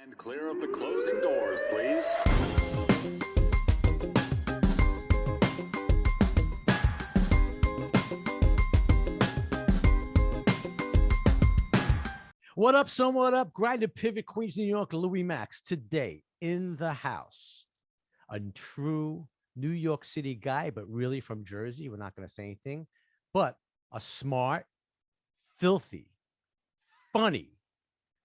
And clear of the closing doors, please. What up, son? What up? Grind&Pivot, Queens, New York, Louis Max. Today in the house, a true New York City guy, but really from Jersey. We're not going to say anything, but a smart, filthy, funny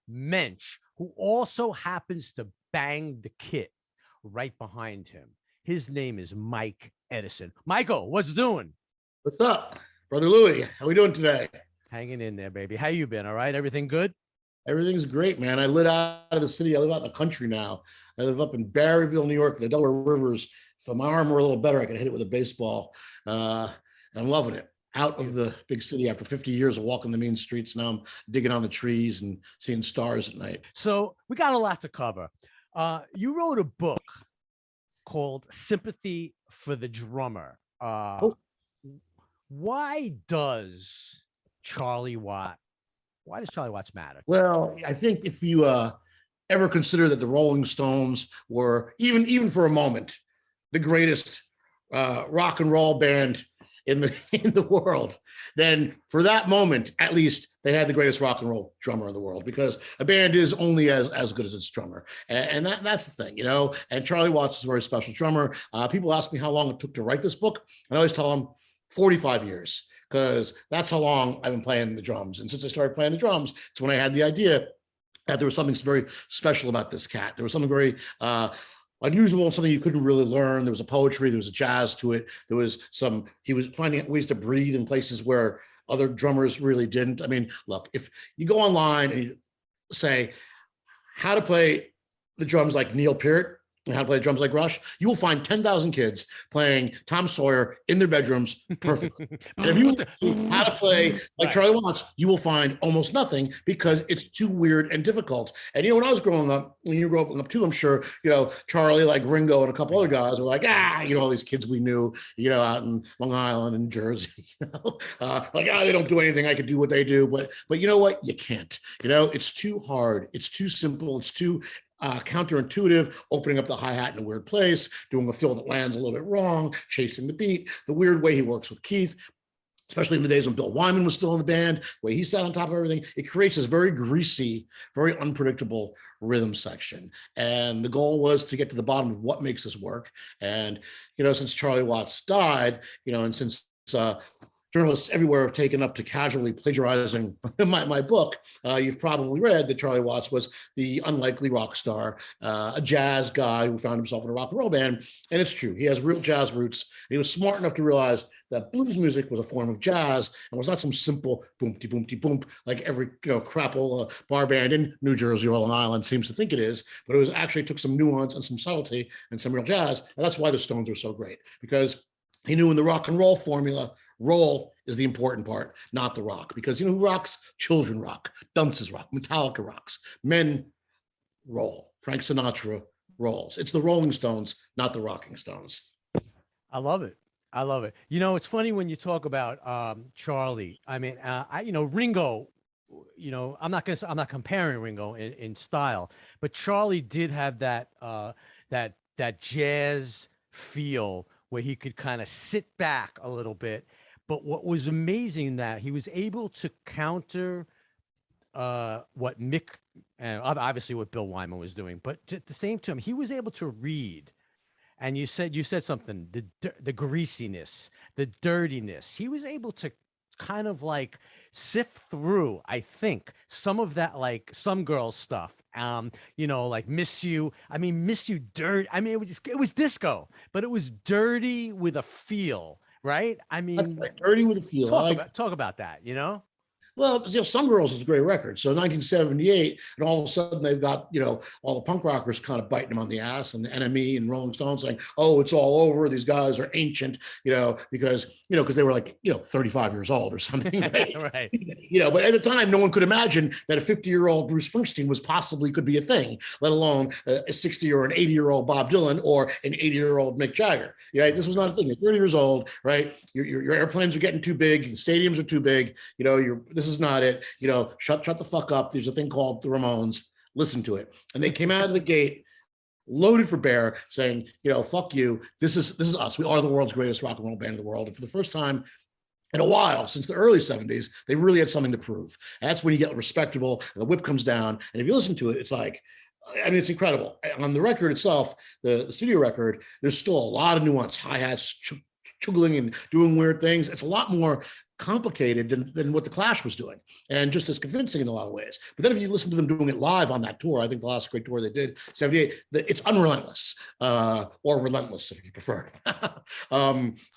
mensch who also happens to bang the kit right behind him. His name is Mike Edison. Michael, what's doing? What's up, brother Louie? How we doing today? Hanging in there, baby. How you been? All right? Everything good? Everything's great, man. I live out of the city. I live out in the country now. I live up in Barryville, New York, the Delaware Rivers. If my arm were a little better, I could hit it with a baseball. And I'm loving it. Out of the big city after 50 years of walking the mean streets. Now I'm digging on the trees and seeing stars at night. So we got a lot to cover. You wrote a book called Sympathy for the Drummer. Why does Charlie Watts matter? Well, I think if you ever consider that the Rolling Stones were, even for a moment, the greatest rock and roll band in the world, then for that moment, at least, they had the greatest rock and roll drummer in the world, because a band is only as good as its drummer. And that's the thing, you know. And Charlie Watts is a very special drummer. People ask me how long it took to write this book, and I always tell them 45 years, because that's how long I've been playing the drums. And since I started playing the drums, it's when I had the idea that there was something very special about this cat. There was something very unusual, something you couldn't really learn. There was a poetry, there was a jazz to it. He was finding ways to breathe in places where other drummers really didn't. I mean, look, if you go online and you say how to play the drums like Neil Peart and how to play drums like Rush, you will find 10,000 kids playing Tom Sawyer in their bedrooms perfectly. And if you how to play like Charlie Watts, you will find almost nothing, because it's too weird and difficult. And when I was growing up, when you grew up too, I'm sure, Charlie, like Ringo and a couple other guys were like, all these kids we knew, out in Long Island and Jersey, they don't do anything. I could do what they do. But you know what? You can't. It's too hard. It's too simple. It's too counterintuitive, opening up the hi-hat in a weird place, doing a fill that lands a little bit wrong, chasing the beat, the weird way he works with Keith, especially in the days when Bill Wyman was still in the band, the way he sat on top of everything. It creates this very greasy, very unpredictable rhythm section. And the goal was to get to the bottom of what makes this work. And, since Charlie Watts died, and since journalists everywhere have taken up to casually plagiarizing my book, you've probably read that Charlie Watts was the unlikely rock star, a jazz guy who found himself in a rock and roll band. And it's true, he has real jazz roots. He was smart enough to realize that blues music was a form of jazz and was not some simple boom-de-boom-de-boom like every crapola bar band in New Jersey or Long Island seems to think it is. But it was actually took some nuance and some subtlety and some real jazz. And that's why the Stones are so great, because he knew in the rock and roll formula, roll is the important part, not the rock. Because who rocks? Children rock, dunces rock, Metallica rocks, men roll. Frank Sinatra rolls. It's the Rolling Stones, not the Rocking Stones. I love it. It's funny when you talk about Charlie. I mean, Ringo, I'm not comparing Ringo in style, but Charlie did have that jazz feel where he could kind of sit back a little bit. But what was amazing, that he was able to counter what Mick, and obviously what Bill Wyman was doing, but at the same time, he was able to read. And you said something, the greasiness, the dirtiness. He was able to kind of like sift through, I think, some of that, like Some Girls stuff. Like Miss You. I mean, Miss You dirt. I mean, it was disco, but it was dirty with a feel, right? I mean, right. Dirty with a feel. Talk about that, Well, Some Girls is a great record. So 1978, and all of a sudden they've got, all the punk rockers kind of biting them on the ass, and the NME and Rolling Stones saying, oh, it's all over. These guys are ancient, because they were like, 35 years old or something. Right? Right. But at the time, no one could imagine that a 50-year-old Bruce Springsteen could be a thing, let alone a 60 or an 80-year-old Bob Dylan or an 80-year-old Mick Jagger. This was not a thing. You're 30 years old, right? Your airplanes are getting too big. The stadiums are too big. This is not it. Shut the fuck up. There's a thing called the Ramones. listen to it. And they came out of the gate loaded for bear, saying, fuck you. This is us. We are the world's greatest rock and roll band in the world. And for the first time in a while, since the early 70s, they really had something to prove. And that's when you get respectable and the whip comes down. And if you listen to it, it's like, it's incredible. On the record itself, the studio record, there's still a lot of nuance, hi-hats, chuggling and doing weird things. It's a lot more complicated than what the Clash was doing, and just as convincing in a lot of ways. But then if you listen to them doing it live on that tour, I think the last great tour they did, 78, it's unrelentless, or relentless if you prefer.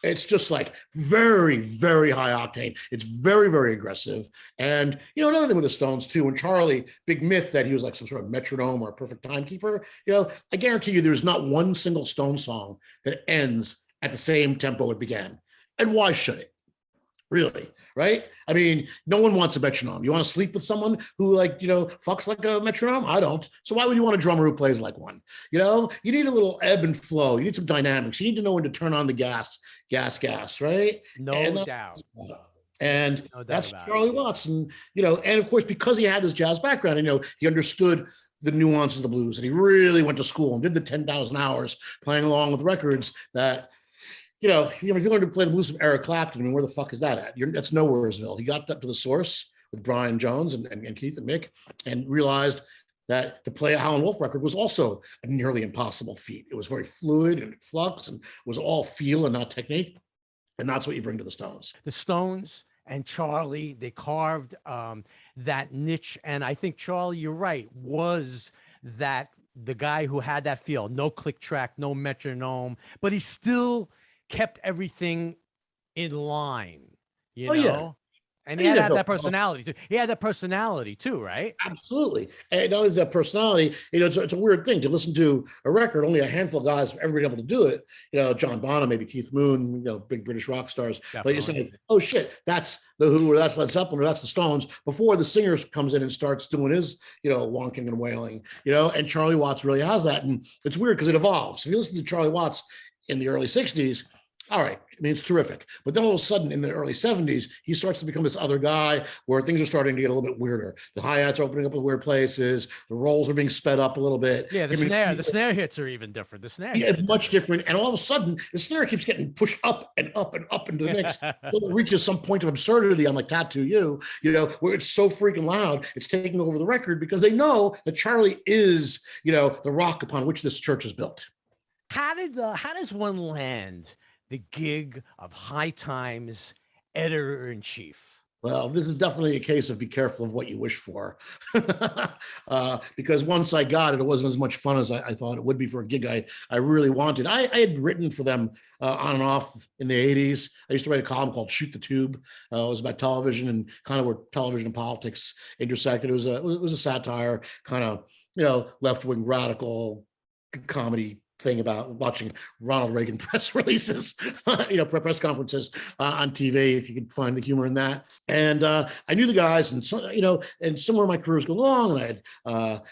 It's just like very, very high octane. It's very, very aggressive. And another thing with the Stones too, when Charlie, big myth that he was like some sort of metronome or a perfect timekeeper, I guarantee you there's not one single Stone song that ends at the same tempo it began. And why should it? Really, right? I mean, no one wants a metronome. You want to sleep with someone who fucks like a metronome? I don't. So why would you want a drummer who plays like one? You need a little ebb and flow. You need some dynamics. You need to know when to turn on the gas, right? No doubt. And that's Charlie Watts. And, and of course, because he had this jazz background, he understood the nuances of the blues, and he really went to school and did the 10,000 hours playing along with records that, if you learn to play the blues from Eric Clapton, where the fuck is that at? That's Nowheresville. He got up to the source with Brian Jones and Keith and Mick, and realized that to play a Howlin' Wolf record was also a nearly impossible feat. It was very fluid and flux, and was all feel and not technique. And that's what you bring to the Stones. The Stones and Charlie, they carved that niche. And I think Charlie, you're right, was the guy who had that feel. No click track, no metronome, but he still kept everything in line, Yeah. And he had to have that personality too. He had that personality too, right? Absolutely. And not only is that personality, it's a weird thing to listen to a record. Only a handful of guys have ever been able to do it. John Bonham, maybe Keith Moon, big British rock stars. Definitely. But you say, oh shit, that's the Who, or that's Led Zeppelin, or that's the Stones, before the singer comes in and starts doing his, wonking and wailing, and Charlie Watts really has that. And it's weird because it evolves. If you listen to Charlie Watts in the early 60s, all right, it's terrific. But then all of a sudden in the early 70s, he starts to become this other guy where things are starting to get a little bit weirder. The hi-hats are opening up in weird places. The rolls are being sped up a little bit. Yeah, the snare hits are even different. The snare is much different. And all of a sudden, the snare keeps getting pushed up and up and up into the mix. It reaches some point of absurdity on like Tattoo You, where it's so freaking loud, it's taking over the record, because they know that Charlie is, the rock upon which this church is built. How does one land the gig of High Times editor-in-chief? Well, this is definitely a case of be careful of what you wish for, because once I got it, it wasn't as much fun as I thought it would be for a gig I really wanted. I had written for them on and off in the 80s. I used to write a column called Shoot the Tube. It was about television and kind of where television and politics intersected. It was a satire, kind of, left-wing radical comedy thing about watching Ronald Reagan press releases, press conferences on TV, if you could find the humor in that. And I knew the guys, and so, and somewhere my career was going along, and I had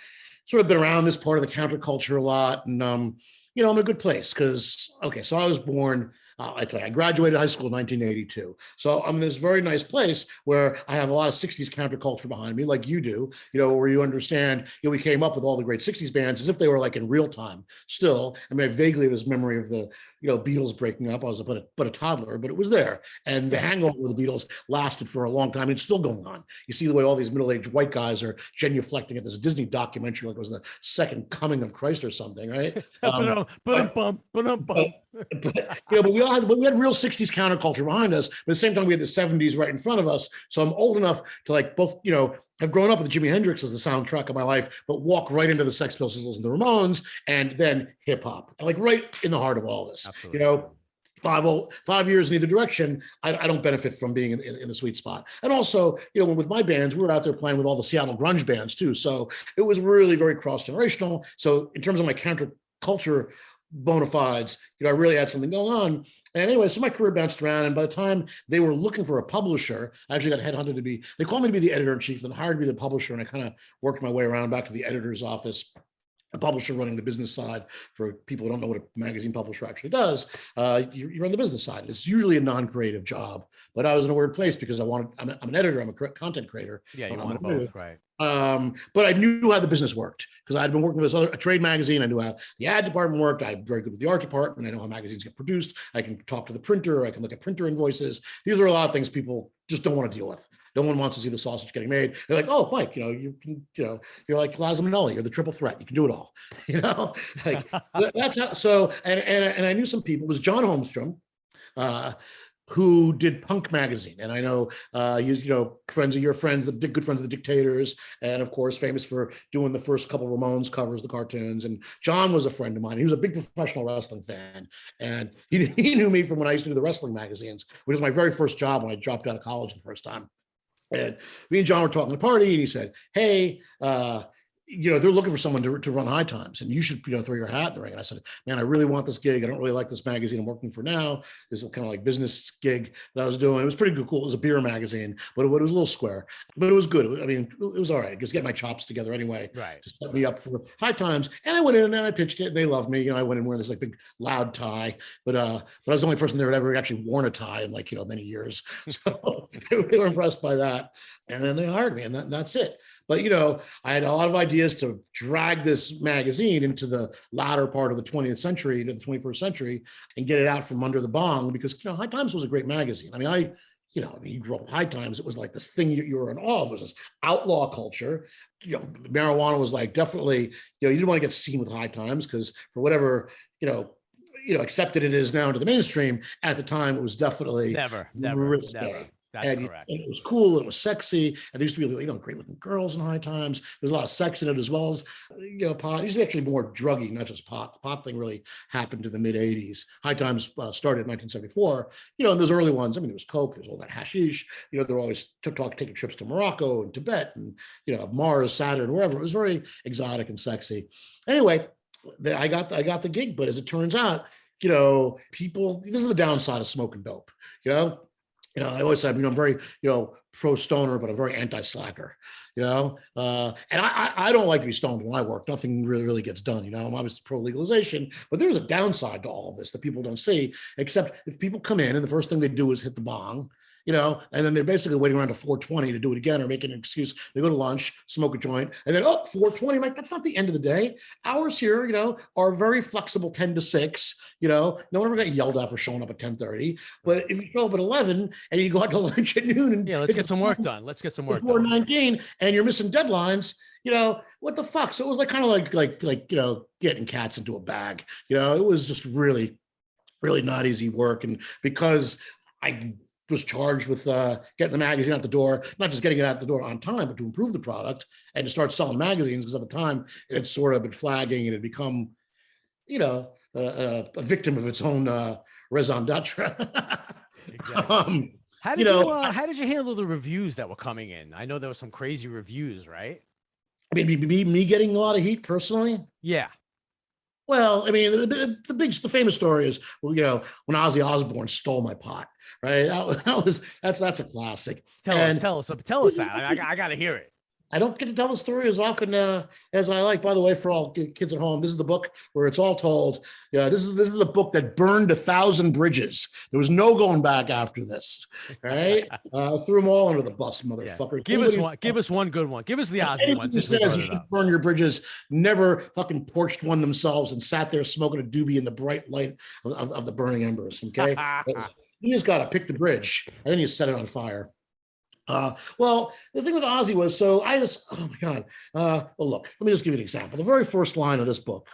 sort of been around this part of the counterculture a lot. And, I'm in a good place because, so I was born, I tell you, I graduated high school in 1982. So I'm in this very nice place where I have a lot of 60s counterculture behind me, like you do, where you understand, we came up with all the great 60s bands as if they were like in real time still. I mean, I vaguely have this memory of the, Beatles breaking up. I was but a toddler, but it was there. And the hangover of the Beatles lasted for a long time. It's still going on. You see the way all these middle-aged white guys are genuflecting at this Disney documentary like it was the second coming of Christ or something, right? But we had real 60s counterculture behind us, but at the same time we had the 70s right in front of us. So I'm old enough to like both, have grown up with Jimi Hendrix as the soundtrack of my life, but walk right into the Sex Pistols and the Ramones, and then hip hop, like right in the heart of all this. Absolutely. 5 years in either direction, I don't benefit from being in the sweet spot. And also, with my bands, we were out there playing with all the Seattle grunge bands too. So it was really very cross-generational. So in terms of my counterculture bona fides, I really had something going on. And anyway, so my career bounced around, and by the time they were looking for a publisher, I actually got headhunted they called me to be the editor-in-chief, then hired me to be the publisher, and I kind of worked my way around back to the editor's office. A publisher running the business side. For people who don't know what a magazine publisher actually does, you run the business side. It's usually a non-creative job, but I was in a weird place because I'm an editor, I'm a content creator. Yeah, you want both, right? But I knew how the business worked because I'd been working with a trade magazine. I knew how the ad department worked. I'm very good with the art department. I know how magazines get produced. I can talk to the printer. I can look at printer invoices. These are a lot of things people just don't want to deal with. No one wants to see the sausage getting made. They're like, oh, Mike, you can, you're like Liza Minnelli. You're the triple threat. You can do it all. Like that's not so. And I knew some people. It was John Holmstrom. Who did Punk magazine, and I know friends of your friends, the good friends of the Dictators, and of course famous for doing the first couple Ramones covers, the cartoons. And John was a friend of mine. He was a big professional wrestling fan, and he knew me from when I used to do the wrestling magazines, which was my very first job when I dropped out of college the first time. And me and John were talking at a party, and he said, "Hey, they're looking for someone to run High Times, and you should, throw your hat in the ring." And I said, "Man, I really want this gig. I don't really like this magazine I'm working for now. This is kind of like business gig that I was doing. It was pretty cool. It was a beer magazine, but it was a little square, but it was good. I mean, it was all right. Just get my chops together anyway. Right. To set me up for High Times." And I went in and I pitched it. They loved me. I went in wearing this like big loud tie, but I was the only person there that ever actually worn a tie in many years. So they were impressed by that, and then they hired me, and that's it. But I had a lot of ideas to drag this magazine into the latter part of the 20th century to the 21st century and get it out from under the bong, because High Times was a great magazine. I mean, you grew up High Times. It was like this thing you were in awe of. It was this outlaw culture. Marijuana was like definitely, you didn't want to get seen with High Times because for whatever, accepted it is now into the mainstream. At the time, it was definitely never. That's correct. And it was cool. And it was sexy. And there used to be, great looking girls in High Times. There's a lot of sex in it as well as, pot. It used to be actually more druggy, not just pot. The pot thing really happened to the mid 80s. High Times started in 1974. And those early ones, there was Coke, there's all that hashish. They're always taking trips to Morocco and Tibet and, Mars, Saturn, wherever. It was very exotic and sexy. Anyway, I got the gig, but as it turns out, people, this is the downside of smoking dope, I always said, I'm very, pro stoner, but I'm very anti-slacker, and I don't like to be stoned when I work. Nothing really gets done, I'm obviously pro legalization, but there's a downside to all of this that people don't see, except if people come in and the first thing they do is hit the bong, and then they're basically waiting around to 4:20 to do it again or make an excuse. They go to lunch, smoke a joint, and then 4:20. I'm like, that's not the end of the day. Hours here, are very flexible, 10 to 6. No one ever got yelled at for showing up at 10:30. But if you show up at 11 and you go out to lunch at noon, and let's get some work done. Let's get some work done. 19, and you're missing deadlines. What the fuck? So it was like kind of like getting cats into a bag. It was just really, really not easy work, and because I was charged with getting the magazine out the door, not just getting it out the door on time, but to improve the product and to start selling magazines, because at the time it had sort of been flagging and had become, a victim of its own raison d'etre. Exactly. How did you handle the reviews that were coming in? I know there were some crazy reviews, right? I mean, me getting a lot of heat personally? Yeah. Well, the famous story is, when Ozzy Osbourne stole my pot, right? That's a classic. Tell us that. I got to hear it. I don't get to tell the story as often as I like. By the way, for all kids at home, this is the book where it's all told. Yeah, this is the book that burned 1,000 bridges. There was no going back after this. Right? Threw them all under the bus, motherfucker. Yeah. Give us one good one. Give us the Ozzy one. Says you should burn your bridges. Never fucking torched one themselves and sat there smoking a doobie in the bright light of the burning embers. Okay, you just got to pick the bridge and then you set it on fire. Well, the thing with Ozzy was, so I just, oh my God. Well, look, let me just give you an example. The very first line of this book,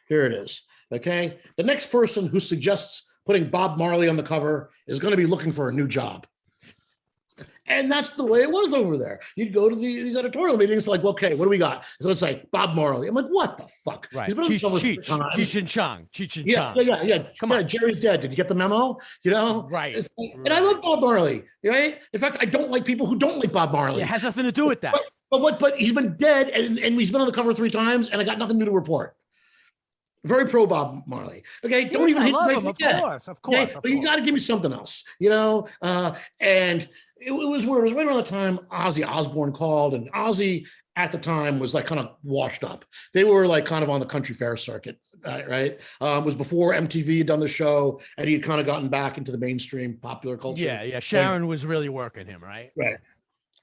here it is. Okay. The next person who suggests putting Bob Marley on the cover is going to be looking for a new job. And that's the way it was over there. You'd go to these editorial meetings, like, okay, what do we got? So it's like Bob Marley. I'm like, what the fuck? Right. Cheech and Chong. Yeah. Come on. Jerry's dead. Did you get the memo? Right. And I love Bob Marley. Right. In fact, I don't like people who don't like Bob Marley. It has nothing to do with that. But he's been dead and he's been on the cover 3 times, and I got nothing new to report. Very pro Bob Marley. Okay, don't even hate him. Of course. Okay? But you got to give me something else, and it was where it was right around the time Ozzy Osbourne called, and Ozzy at the time was like kind of washed up. They were like kind of on the country fair circuit, right? It was before MTV had done the show, and he had kind of gotten back into the mainstream popular culture. Yeah. Sharon was really working him, right? Right.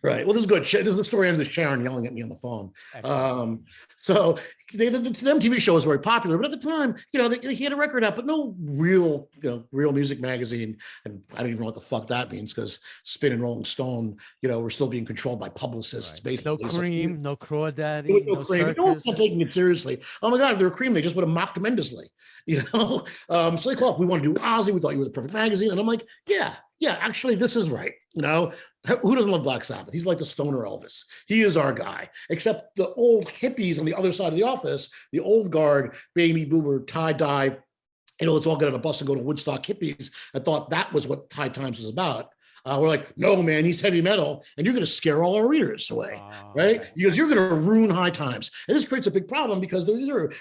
Right. Well, this is good. This is the story ended with Sharon yelling at me on the phone. Excellent. So the MTV show was very popular, but at the time, he had a record out, but no real, real music magazine. And I don't even know what the fuck that means, because Spin and Rolling Stone, were still being controlled by publicists, Right. basically. No Cream, no There was Crawdaddy, no no Cream. No one's Circus. not taking it seriously. Oh my God, if they were Cream, they just would have mocked tremendously. So they call up, we want to do Ozzy. We thought you were the perfect magazine. And I'm like, yeah, actually, this is right. Who doesn't love Black Sabbath? He's like the stoner Elvis. He is our guy. Except the old hippies on the other side of the office, the old guard, baby boomer, tie-dye, let's all get on a bus and go to Woodstock hippies. I thought that was what High Times was about. We're like, no, man, he's heavy metal, and you're going to scare all our readers away, right? Because you're going to ruin High Times. And this creates a big problem, because these are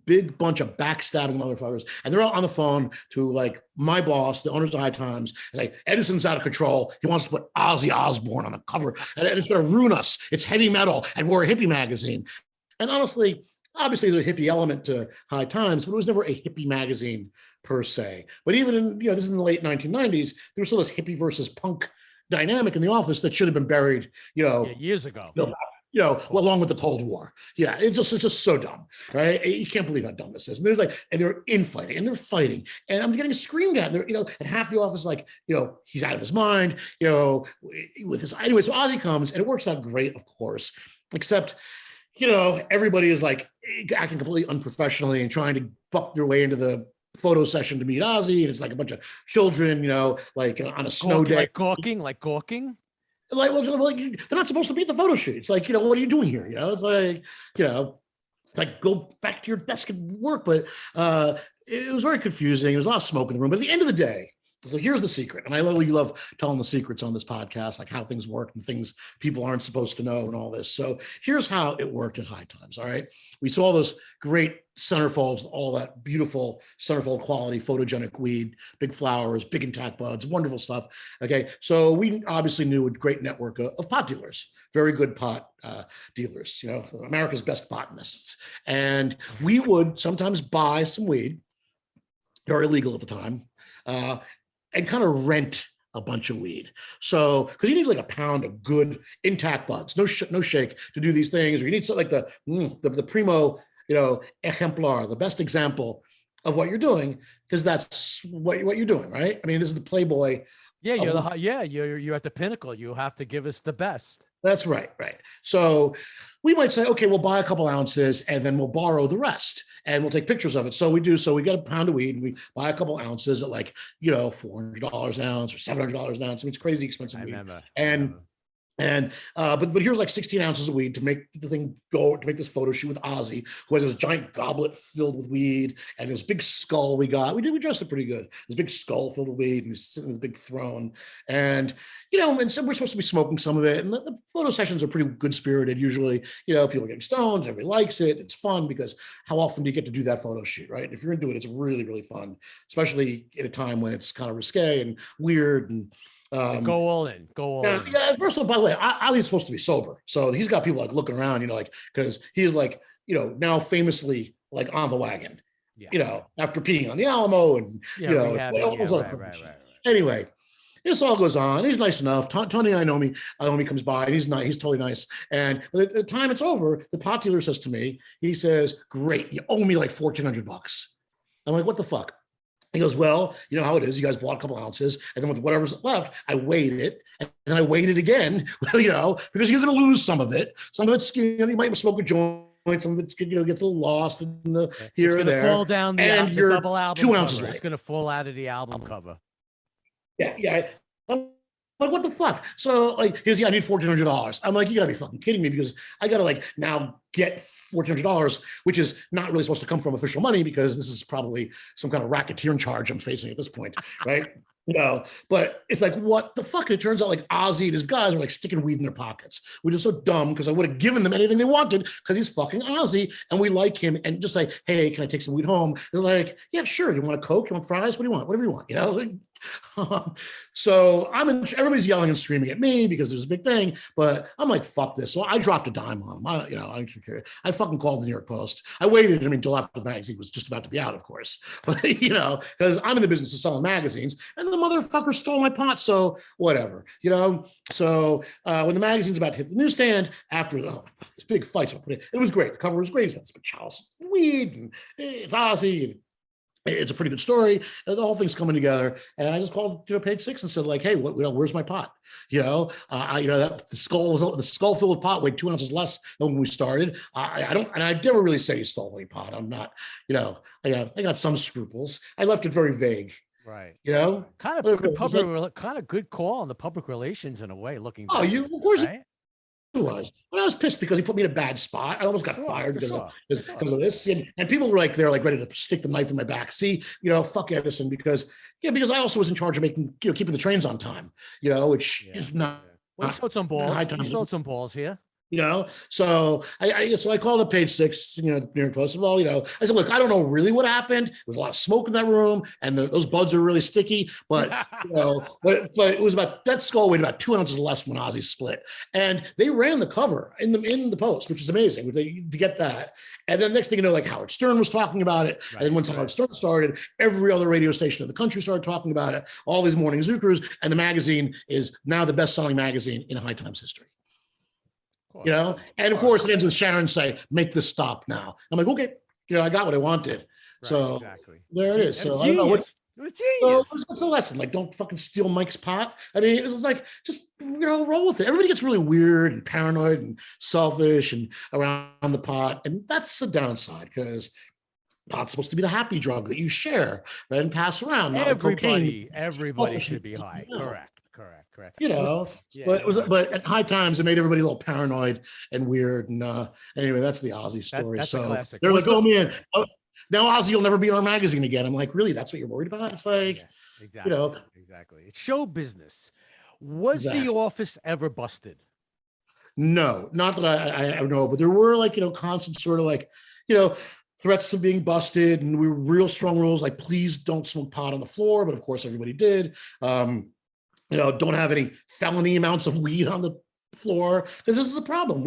big bunch of backstabbing motherfuckers, and they're all on the phone to like my boss, the owners of High Times, like, Edison's out of control. He wants to put Ozzy Osbourne on the cover, and it's going to ruin us. It's heavy metal, and we're a hippie magazine. And honestly, obviously there's a hippie element to High Times, but it was never a hippie magazine per se. But even in, this is in the late 1990s, there was still this hippie versus punk dynamic in the office that should have been buried, years ago. Along with the Cold War. Yeah, it's just so dumb, right? You can't believe how dumb this is. And they're infighting, and they're fighting, and I'm getting screamed at. And and half the office like, he's out of his mind, with his anyway. So Ozzy comes, and it works out great, of course, except, everybody is like acting completely unprofessionally and trying to buck their way into the photo session to meet Ozzy, and it's like a bunch of children, like on a snow day, like gawking. Like, well, they're not supposed to be at the photo shoot. It's like, what are you doing here? It's like, like go back to your desk and work. But it was very confusing. There was a lot of smoke in the room. But at the end of the day, so here's the secret. And I really love telling the secrets on this podcast, like how things work and things people aren't supposed to know and all this. So here's how it worked at High Times. All right. We saw those great centerfolds, all that beautiful centerfold quality, photogenic weed, big flowers, big intact buds, wonderful stuff. Okay. So we obviously knew a great network of pot dealers, very good pot dealers, America's best botanists. And we would sometimes buy some weed, very illegal at the time, and kind of rent a bunch of weed. So, because you need like a pound of good intact buds, no shake to do these things, or you need something like the primo, exemplar, the best example of what you're doing, because that's what you're doing, right? I mean, this is the Playboy. Yeah, you're at the pinnacle. You have to give us the best. That's right. So we might say, okay, we'll buy a couple ounces and then we'll borrow the rest and we'll take pictures of it. So we do. So we get a pound of weed and we buy a couple ounces at like, $400 an ounce or $700 an ounce. I mean, it's crazy expensive weed. But here's like 16 ounces of weed to make the thing go, to make this photo shoot with Ozzy, who has this giant goblet filled with weed and this big skull we got. We dressed it pretty good. This big skull filled with weed, and he's sitting in this big throne. And, and so we're supposed to be smoking some of it. And the photo sessions are pretty good spirited. Usually, people are getting stoned, everybody likes it. It's fun because how often do you get to do that photo shoot, right? If you're into it, it's really, really fun, especially at a time when it's kind of risque and weird and go all in. Yeah. First of all, by the way, Ali's supposed to be sober, so he's got people like looking around, like, because he is like, now famously like on the wagon, after peeing on the Alamo and right. Anyway, this all goes on. He's nice enough. Tony Iommi comes by, and he's nice. He's totally nice. And by the time it's over, the pot dealer says to me, he says, "Great, you owe me like $1,400." I'm like, what the fuck? He goes, well, you know how it is. You guys bought a couple ounces, and then with whatever's left, I weighed it, and then I weighed it again. Well, because you're going to lose some of it. Some of it's, you might smoke a joint. Some of it's, gets a little lost in the here or there. Fall down and the double album 2 cover. ounces. It's going to fall out of the album cover. Yeah. I'm like, what the fuck? So like, I need $1,400. I'm like, you gotta be fucking kidding me, because I gotta like now get $1,400, which is not really supposed to come from official money, because this is probably some kind of racketeering charge I'm facing at this point, right? But it's like, what the fuck? And it turns out like Ozzy and his guys are like sticking weed in their pockets, which is so dumb, because I would have given them anything they wanted, because he's fucking Ozzy and we like him. And just like, hey, can I take some weed home? It's like, yeah, sure. You want a Coke? You want fries? What do you want? Whatever you want, So everybody's yelling and screaming at me because there's a big thing, but I'm like, fuck this. So I dropped a dime on them. I fucking called the New York Post. I waited, until after the magazine was just about to be out, of course, but because I'm in the business of selling magazines, and the motherfucker stole my pot. So whatever, So when the magazine's about to hit the newsstand, after this big fight, so it was great. The cover was great. It's got Chalice weed, and it's Ozzy, and it's a pretty good story. The whole thing's coming together, and I just called, Page Six and said, like, hey, where's my pot? The skull filled with pot weighed 2 ounces less than when we started. I never really say he stole any pot. I'm not, I got some scruples. I left it very vague. Right. Kind of good call on the public relations in a way. Looking. Oh, back, of course. Right? Was. But I was pissed because he put me in a bad spot. I almost got fired because of this. And people were they're ready to stick the knife in my back. See, fuck Edison because I also was in charge of making, keeping the trains on time, which is not. Well, you showed some balls. You showed some balls here. So I called up Page Six, the New York Post. Well, I said, look, I don't know really what happened. There was a lot of smoke in that room, and those buds are really sticky. But but it was that skull weighed about 2 ounces less when Ozzy split, and they ran the cover in the Post, which is amazing to get that. And then next thing you know, like Howard Stern was talking about it, and then once Howard Stern started, every other radio station in the country started talking about it. All these morning Zuckers, and the magazine is now the best-selling magazine in High Times history. And of course it ends with Sharon say, make this stop now. I'm like, okay, I got what I wanted. Right, so there it is. So I don't know it was genius. So what's the lesson? Like, don't fucking steal Mike's pot. I mean, it was like, just, roll with it. Everybody gets really weird and paranoid and selfish and around the pot. And that's the downside because not supposed to be the happy drug that you share and pass around. Not everybody should be high. Correct. But at High Times, it made everybody a little paranoid and weird. And anyway, that's the Ozzy story. That's so a classic. They're like, oh man, now Ozzy will never be in our magazine again. I'm like, really? That's what you're worried about? It's like, exactly. It's show business. Was the office ever busted? No, not that I know, but there were constant sort of threats of being busted, and we were real strong rules like, please don't smoke pot on the floor. But of course, everybody did. Don't have any felony amounts of weed on the floor because this is a problem.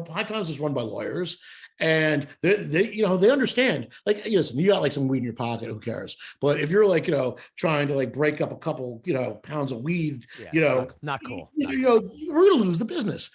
High Times is run by lawyers, and they understand. Like, listen, you got some weed in your pocket, who cares? But if you're trying to break up a couple pounds of weed, not cool. We're gonna lose the business.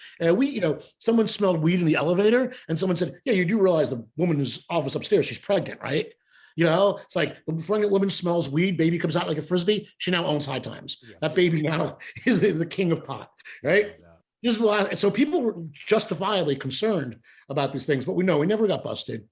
Someone smelled weed in the elevator, and someone said, "Yeah, you do realize the woman who's office upstairs, she's pregnant, right?" It's like the pregnant woman smells weed, baby comes out like a Frisbee. She now owns High Times. Yeah. That baby now is the king of pot, right? Yeah. So people were justifiably concerned about these things, but we never got busted.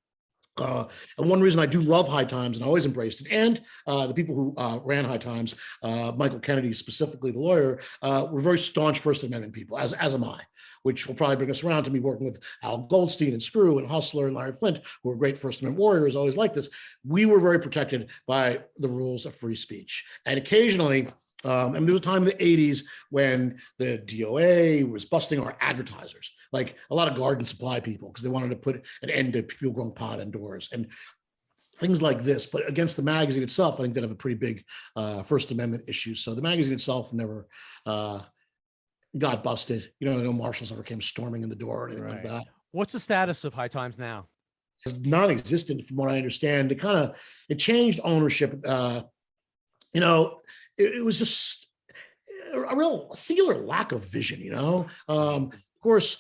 And one reason I do love High Times and I always embraced it, and the people who ran High Times, Michael Kennedy specifically, the lawyer, were very staunch First Amendment people, as am I, which will probably bring us around to me working with Al Goldstein and Screw and Hustler and Larry Flint, who were great First Amendment warriors, always like this. We were very protected by the rules of free speech. And occasionally, there was a time in the 80s when the DOA was busting our advertisers, like a lot of garden supply people, because they wanted to put an end to people growing pot indoors and things like this. But against the magazine itself, I think that have a pretty big First Amendment issue. So the magazine itself never got busted. No marshals ever came storming in the door or anything like that. What's the status of High Times now? It's non-existent from what I understand. It changed ownership. It was just a real singular lack of vision, Of course,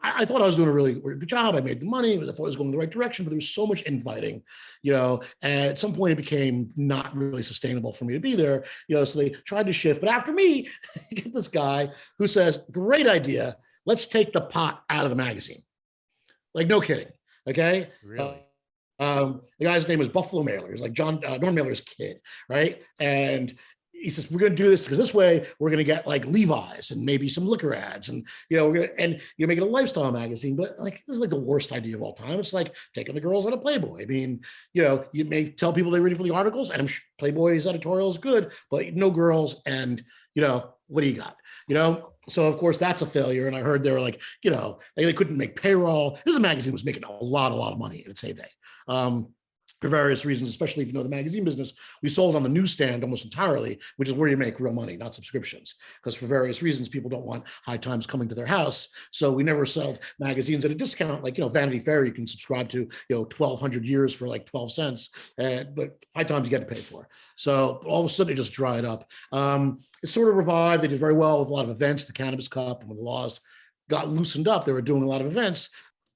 I thought I was doing a really good job. I made the money. I thought I was going in the right direction, but there was so much infighting, and at some point it became not really sustainable for me to be there, so they tried to shift. But after me, you get this guy who says, great idea. Let's take the pot out of the magazine. Like, no kidding. Okay. Really? The guy's name is Buffalo Mailer. He's like Norm Mailer's kid, right? And he says, we're going to do this because this way we're going to get Levi's and maybe some liquor ads, and we're going to, you make it a lifestyle magazine. But this is the worst idea of all time. It's like taking the girls out of Playboy. I mean, you may tell people they're ready for the articles, and I'm sure Playboy's editorial is good, but no girls, and what do you got? So of course that's a failure. And I heard they were they couldn't make payroll. This magazine was making a lot of money in its heyday. for various reasons, especially if you know the magazine business, we sold on the newsstand almost entirely, which is where you make real money, not subscriptions. Because for various reasons, people don't want High Times coming to their house. So we never sold magazines at a discount, like, Vanity Fair, you can subscribe to, 1,200 years for like 12 cents, but High Times you get to pay for. So all of a sudden it just dried up. It sort of revived. They did very well with a lot of events, the Cannabis Cup, and when the laws got loosened up, they were doing a lot of events.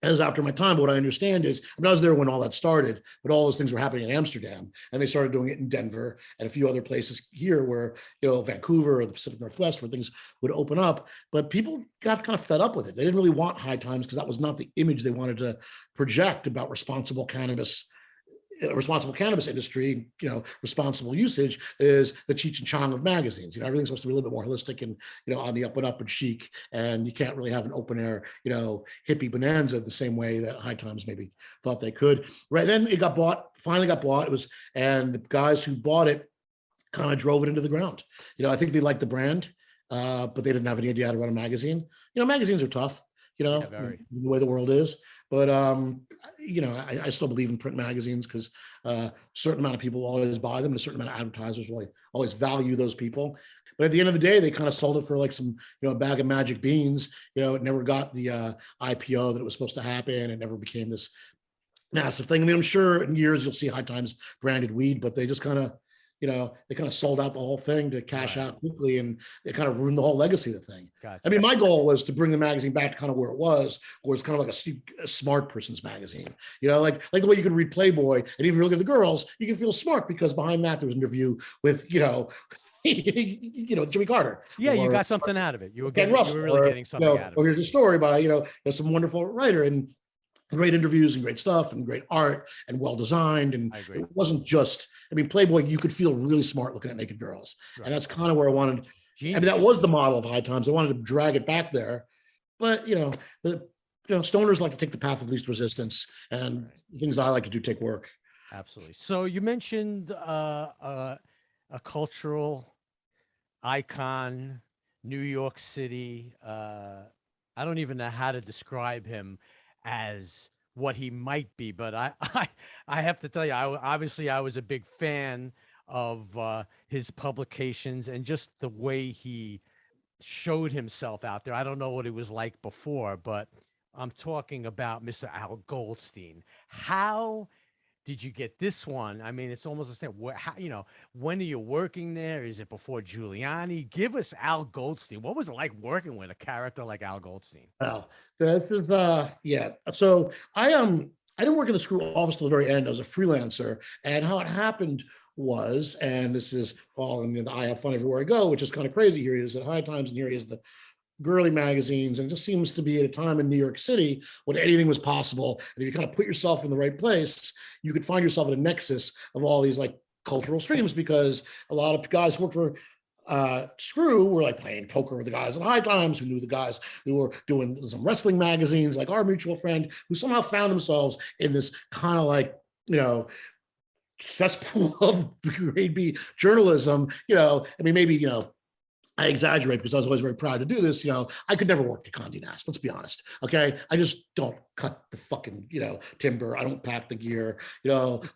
As after my time, but what I understand is, I was there when all that started, but all those things were happening in Amsterdam, and they started doing it in Denver and a few other places here where, Vancouver or the Pacific Northwest, where things would open up. But people got kind of fed up with it. They didn't really want High Times because that was not the image they wanted to project about responsible cannabis industry, responsible usage is the Cheech and Chong of magazines. Everything's supposed to be a little bit more holistic and, on the up and up and chic. And you can't really have an open air, hippie bonanza the same way that High Times maybe thought they could. Right then it finally got bought. And the guys who bought it kind of drove it into the ground. I think they liked the brand, but they didn't have any idea how to run a magazine. Magazines are tough, the way the world is. But, I still believe in print magazines because a certain amount of people will always buy them, and a certain amount of advertisers will always value those people. But at the end of the day, they kind of sold it for like some, a bag of magic beans. It never got the IPO that it was supposed to happen. It never became this massive thing. I'm sure in years you'll see High Times branded weed, but they just kind of, they kind of sold out the whole thing to cash out quickly, and it kind of ruined the whole legacy of the thing. Gotcha. My goal was to bring the magazine back to kind of where it's kind of like a smart person's magazine. Like the way you could read Playboy, and even if you look at the girls, you can feel smart because behind that there was an interview with, Jimmy Carter. Yeah, you got something out of it. You were really getting something out of it. Or here's a story by, some wonderful writer, and great interviews and great stuff and great art and well designed. And it wasn't just, Playboy, you could feel really smart looking at naked girls. Right. And that's kind of where I wanted. That was the model of High Times. I wanted to drag it back there. But, stoners like to take the path of least resistance, and things I like to do take work. Absolutely. So you mentioned a cultural icon, New York City. I don't even know how to describe him as what he might be, but I have to tell you, I was a big fan of his publications and just the way he showed himself out there. I don't know what it was like before, but I'm talking about Mr. Al Goldstein. How did you get this one? It's almost the same. When are you working there? Is it before Giuliani? Give us Al Goldstein. What was it like working with a character like Al Goldstein? Well, this is So I didn't work in the Screw office till the very end. I was a freelancer, and how it happened was, and this is all in the I Have Fun Everywhere I Go, which is kind of crazy. Here he is at High Times, and here he is the girly magazines, and it just seems to be at a time in New York City when anything was possible. And if you kind of put yourself in the right place, you could find yourself at a nexus of all these like cultural streams, because a lot of guys who worked for Screw were like playing poker with the guys at High Times, who knew the guys who were doing some wrestling magazines, like our mutual friend, who somehow found themselves in this kind of like, cesspool of grade B journalism. Maybe, I exaggerate because I was always very proud to do this. I could never work to Condé Nast. Let's be honest. Okay. I just don't cut the fucking, timber. I don't pack the gear,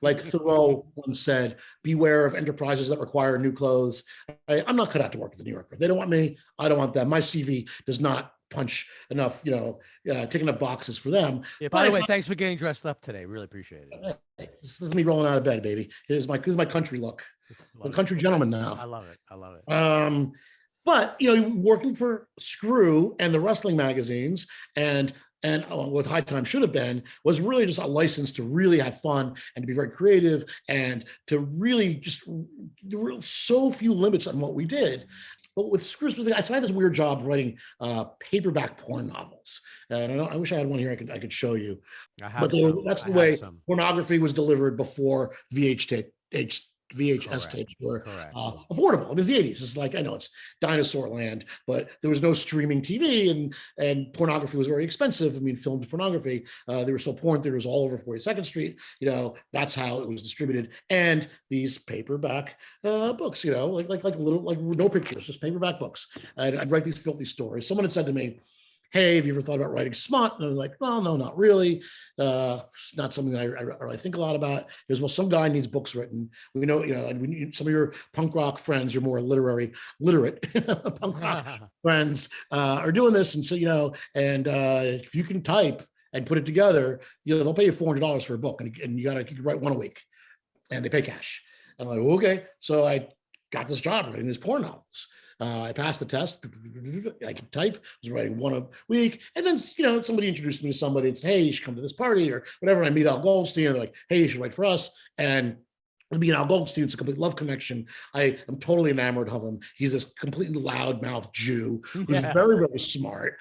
like Thoreau once said, beware of enterprises that require new clothes. I'm not cut out to work at the New Yorker. They don't want me. I don't want them. My CV does not punch enough, tick enough boxes for them. Yeah, by the way, thanks for getting dressed up today. Really appreciate it. This is me rolling out of bed, baby. Here's my country look. I'm a country gentleman now. I love it. But working for Screw and the wrestling magazines and what High Times should have been was really just a license to really have fun and to be very creative and to really just, there were so few limits on what we did. But with Screw, I had this weird job writing paperback porn novels, and I wish I had one here I could show you. That's the way pornography was delivered before VHS tapes were affordable. It was the 80s. It's like, I know it's dinosaur land, but there was no streaming TV, and pornography was very expensive. Filmed pornography. There were still porn theaters all over 42nd Street. That's how it was distributed. And these paperback books, like little, like no pictures, just paperback books. I'd write these filthy stories. Someone had said to me, hey, have you ever thought about writing smut? And I was like, well, no, not really. It's not something that I really think a lot about. He goes, well, some guy needs books written. We know, and we need, some of your punk rock friends, your more literate punk rock friends are doing this. And so, and if you can type and put it together, they'll pay you $400 for a book, and you can write one a week, and they pay cash. I'm like, okay. So I got this job writing these porn novels. I passed the test. I could type. I was writing one a week, and then somebody introduced me to somebody and said, "Hey, you should come to this party or whatever." And I meet Al Goldstein. And they're like, "Hey, you should write for us." And me and Al Goldstein, it's a complete love connection. I am totally enamored of him. He's this completely loudmouth Jew who's very, very smart,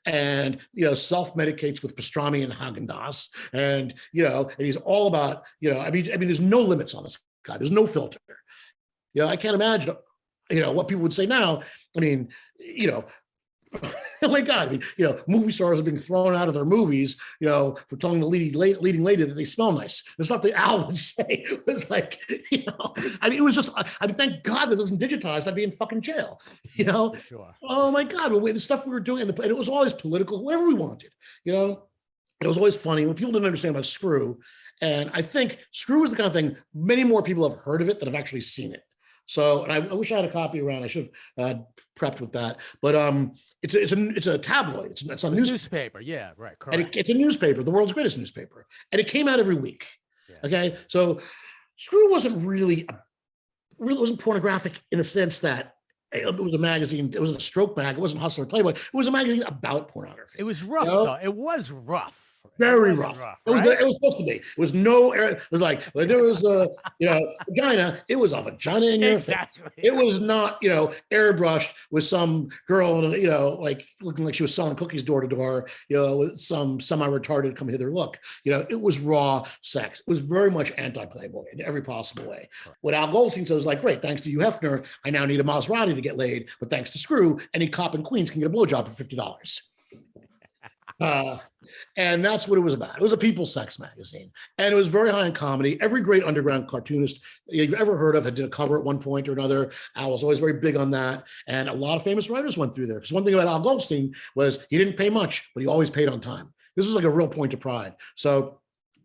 and self-medicates with pastrami and Haagen-Dazs, and and he's all about, I mean, there's no limits on this guy. There's no filter. I can't imagine what people would say now. I mean, oh my God, I mean, movie stars are being thrown out of their movies, for telling the leading lady that they smell nice. That's not the Al would say. It was like, I mean, it was just, I mean, thank God that wasn't digitized. I'd be in fucking jail, Sure. Oh my God, the stuff we were doing, and it was always political, whatever we wanted, it was always funny when people didn't understand about Screw. And I think Screw is the kind of thing, many more people have heard of it than have actually seen it. So, and I wish I had a copy around. I should have prepped with that. But it's a tabloid. It's a newspaper. Yeah, right. Correct. It's a newspaper, the world's greatest newspaper, and it came out every week. Yeah. Okay, so Screw wasn't wasn't pornographic in the sense that it was a magazine. It wasn't a stroke mag. It wasn't Hustler or Playboy. It was a magazine about pornography. It was rough, though. It was rough. Very rough. It was supposed to be. It was it was like, when there was a, vagina, it was a vagina in your face. It was not, airbrushed with some girl, like looking like she was selling cookies door to door, with some semi-retarded come hither look. It was raw sex. It was very much anti-Playboy in every possible way. What Al Goldstein said was like, great, thanks to you, Hefner, I now need a Maserati to get laid, but thanks to Screw, any cop in Queens can get a blowjob for $50. And that's what it was about. It was a people's sex magazine, and it was very high in comedy. Every great underground cartoonist you've ever heard of had did a cover at one point or another. Al was always very big on that, and a lot of famous writers went through there. Because one thing about Al Goldstein was he didn't pay much, but he always paid on time. This was like a real point of pride. So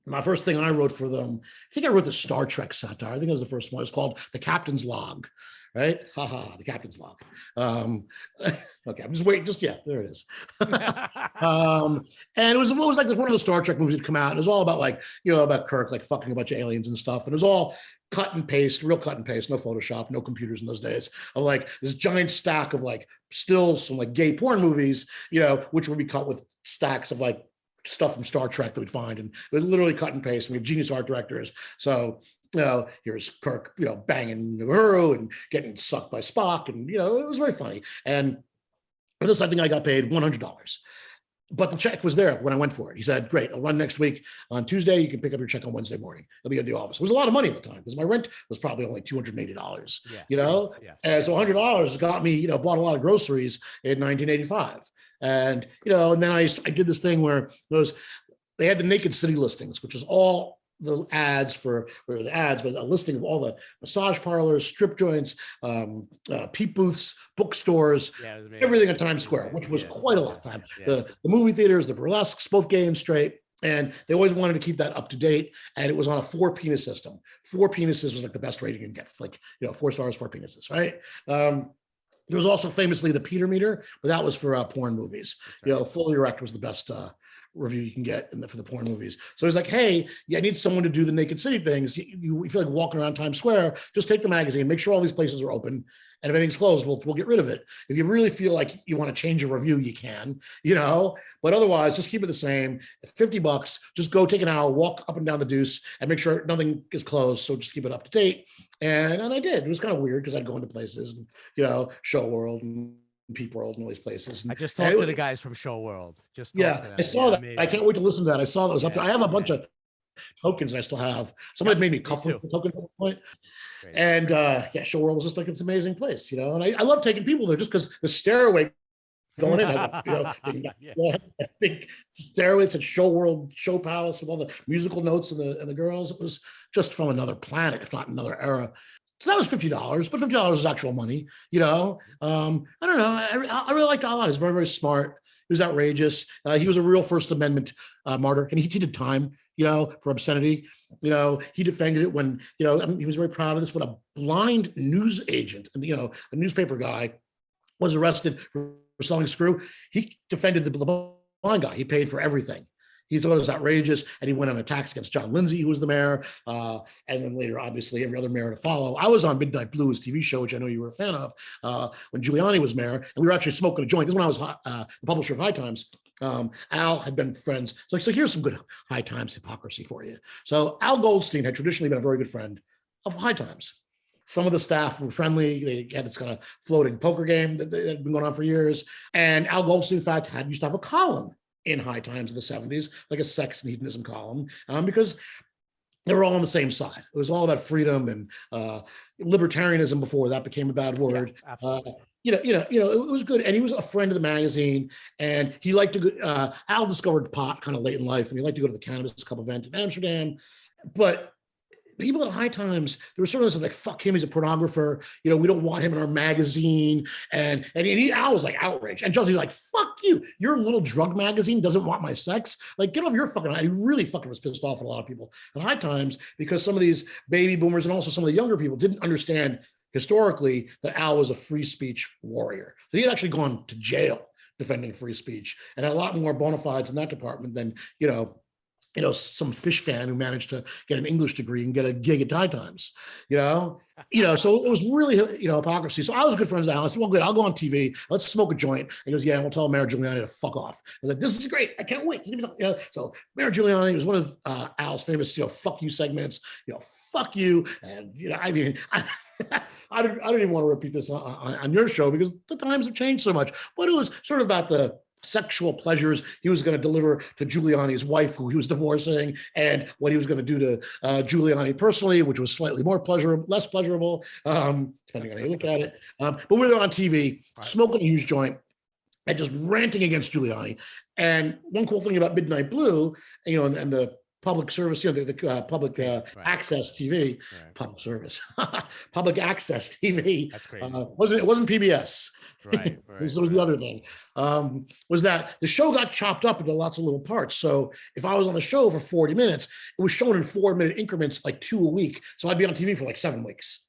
my first thing I wrote for them, I think I wrote the Star Trek satire. I think it was the first one. It was called The Captain's Log. Right? The Captain's Log. Okay, I'm just waiting. There it is. And it was like one of the Star Trek movies that come out. And it was all about about Kirk, like fucking a bunch of aliens and stuff. And it was all cut and paste, real cut and paste, no Photoshop, no computers in those days, of like this giant stack of like stills from like gay porn movies, which would be cut with stacks of like stuff from Star Trek that we'd find. And it was literally cut and paste. We have genius art directors. So here's Kirk, banging Uhuru and getting sucked by Spock. And, it was very funny. And for this, I think I got paid $100. But the check was there when I went for it. He said, great, I'll run next week on Tuesday. You can pick up your check on Wednesday morning. It'll be at the office. It was a lot of money at the time because my rent was probably only $280, Yeah. And so $100 got me, bought a lot of groceries in 1985. And, and then I did this thing where they had the Naked City listings, which was all the ads but a listing of all the massage parlors, strip joints, peep booths, bookstores, everything in Times Square, which was quite a lot of time. The movie theaters, the burlesques, both gay and straight. And they always wanted to keep that up to date. And it was on a 4 penis system. 4 penises was like the best rating you can get. Like, 4 stars, 4 penises, right? There was also famously the Peter meter, but that was for porn movies. Fully Erect was the best review you can get for the porn movies. So he's like, hey, I need someone to do the Naked City things. You feel like walking around Times Square, just take the magazine, make sure all these places are open, and if anything's closed, we'll get rid of it. If you really feel like you want to change a review, you can, but otherwise just keep it the same. $50, just go take an hour, walk up and down the Deuce and make sure nothing is closed. So just keep it up to date. And I did. It was kind of weird because I'd go into places and, Show World and Peep World and all these places. And I just talked to the guys from Show World. I saw that. Amazing. I can't wait to listen to that. I saw that was up there. I have a bunch of tokens I still have. Somebody made me cuff the tokens at one point. Great. And Show World was just like this amazing place, And I love taking people there just because the stairway going in, a big stairway to Show World, Show Palace with all the musical notes and the girls. It was just from another planet, if not another era. So that was $50, but $50 is actual money, I don't know. I really liked Al a lot. He's very, very smart. It was outrageous. He was a real First Amendment martyr, and he did time, for obscenity. He defended it when, I mean, he was very proud of this. When a blind news agent and, a newspaper guy was arrested for selling screw, he defended the blind guy. He paid for everything. He thought it was outrageous, and he went on attacks against John Lindsay, who was the mayor, and then later, obviously, every other mayor to follow. I was on Midnight Blues TV show, which I know you were a fan of, when Giuliani was mayor, and we were actually smoking a joint. This is when I was the publisher of High Times. Al had been friends. So here's some good High Times hypocrisy for you. So Al Goldstein had traditionally been a very good friend of High Times. Some of the staff were friendly. They had this kind of floating poker game that had been going on for years. And Al Goldstein, in fact, used to have a column in High Times in the 70s, like a sex and hedonism column, because they were all on the same side. It was all about freedom and libertarianism before that became a bad word. Yeah, absolutely. It was good. And he was a friend of the magazine, and he liked to go, Al discovered pot kind of late in life, and he liked to go to the Cannabis Cup event in Amsterdam. But people at High Times, there was sort of this like, fuck him, he's a pornographer. We don't want him in our magazine. And Al was like outraged. And Chelsea's like, fuck you. Your little drug magazine doesn't want my sex. Like, get off your fucking, he really fucking was pissed off at a lot of people at High Times, because some of these baby boomers and also some of the younger people didn't understand historically that Al was a free speech warrior. So he had actually gone to jail defending free speech and had a lot more bona fides in that department than, some fish fan who managed to get an English degree and get a gig at High Times, so it was really, hypocrisy. So I was good friends with Al. I said, well, good, I'll go on TV. Let's smoke a joint. He goes, yeah, and we'll tell Mayor Giuliani to fuck off. I was like, this is great. I can't wait. So Mayor Giuliani was one of Al's famous, fuck you segments, fuck you. And, I mean, I don't even want to repeat this on your show because the times have changed so much, but it was sort of about the sexual pleasures he was going to deliver to Giuliani's wife, who he was divorcing, and what he was going to do to Giuliani personally, which was slightly less pleasurable, depending on how you look at it. But we were on TV, smoking a huge joint, and just ranting against Giuliani. And one cool thing about Midnight Blue, and the public service, the public access TV, public service, public access TV. That's great. It wasn't PBS. Right. This was the other thing, was that the show got chopped up into lots of little parts. So if I was on the show for 40 minutes, it was shown in 4-minute increments, like 2 a week. So I'd be on TV for like 7 weeks.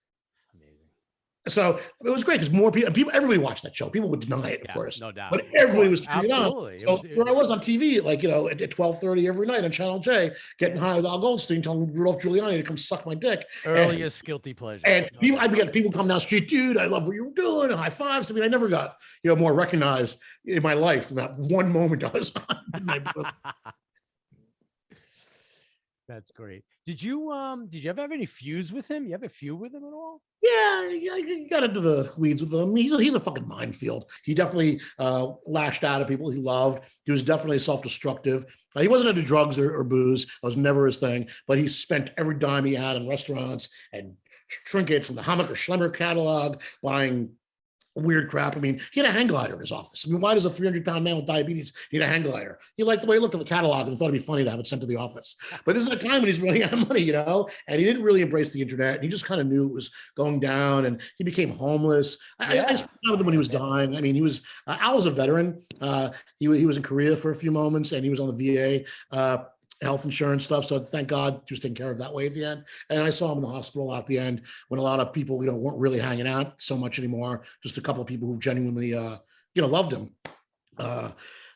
So it was great because more everybody watched that show. People would deny it, of course, no doubt, but everybody was absolutely. So here I was on TV, like at 12:30 every night on Channel J, getting high with Al Goldstein, telling Rudolph Giuliani to come suck my dick. Earliest guilty pleasure. And I'd get people come down the street, dude, I love what you were doing, high fives. I mean, I never got more recognized in my life than that one moment I was on. That's great. Did you ever have any feuds with him? You have a feud with him at all? Yeah, he got into the weeds with him. He's a fucking minefield. He definitely lashed out at people he loved. He was definitely self-destructive. He wasn't into drugs or booze. That was never his thing. But he spent every dime he had in restaurants and trinkets and the Hammacher Schlemmer catalog, buying weird crap. I mean, he had a hang glider in his office. I mean, why does a 300-pound man with diabetes need a hang glider? He liked the way he looked at the catalog and thought it'd be funny to have it sent to the office. But this is a time when he's running out of money, and he didn't really embrace the internet. And he just kind of knew it was going down, and he became homeless. I spent time with him when he was dying. I mean, Al was a veteran. He was in Korea for a few moments, and he was on the VA health insurance stuff. So thank God he was taken care of that way at the end. And I saw him in the hospital at the end when a lot of people, weren't really hanging out so much anymore. Just a couple of people who genuinely, loved him.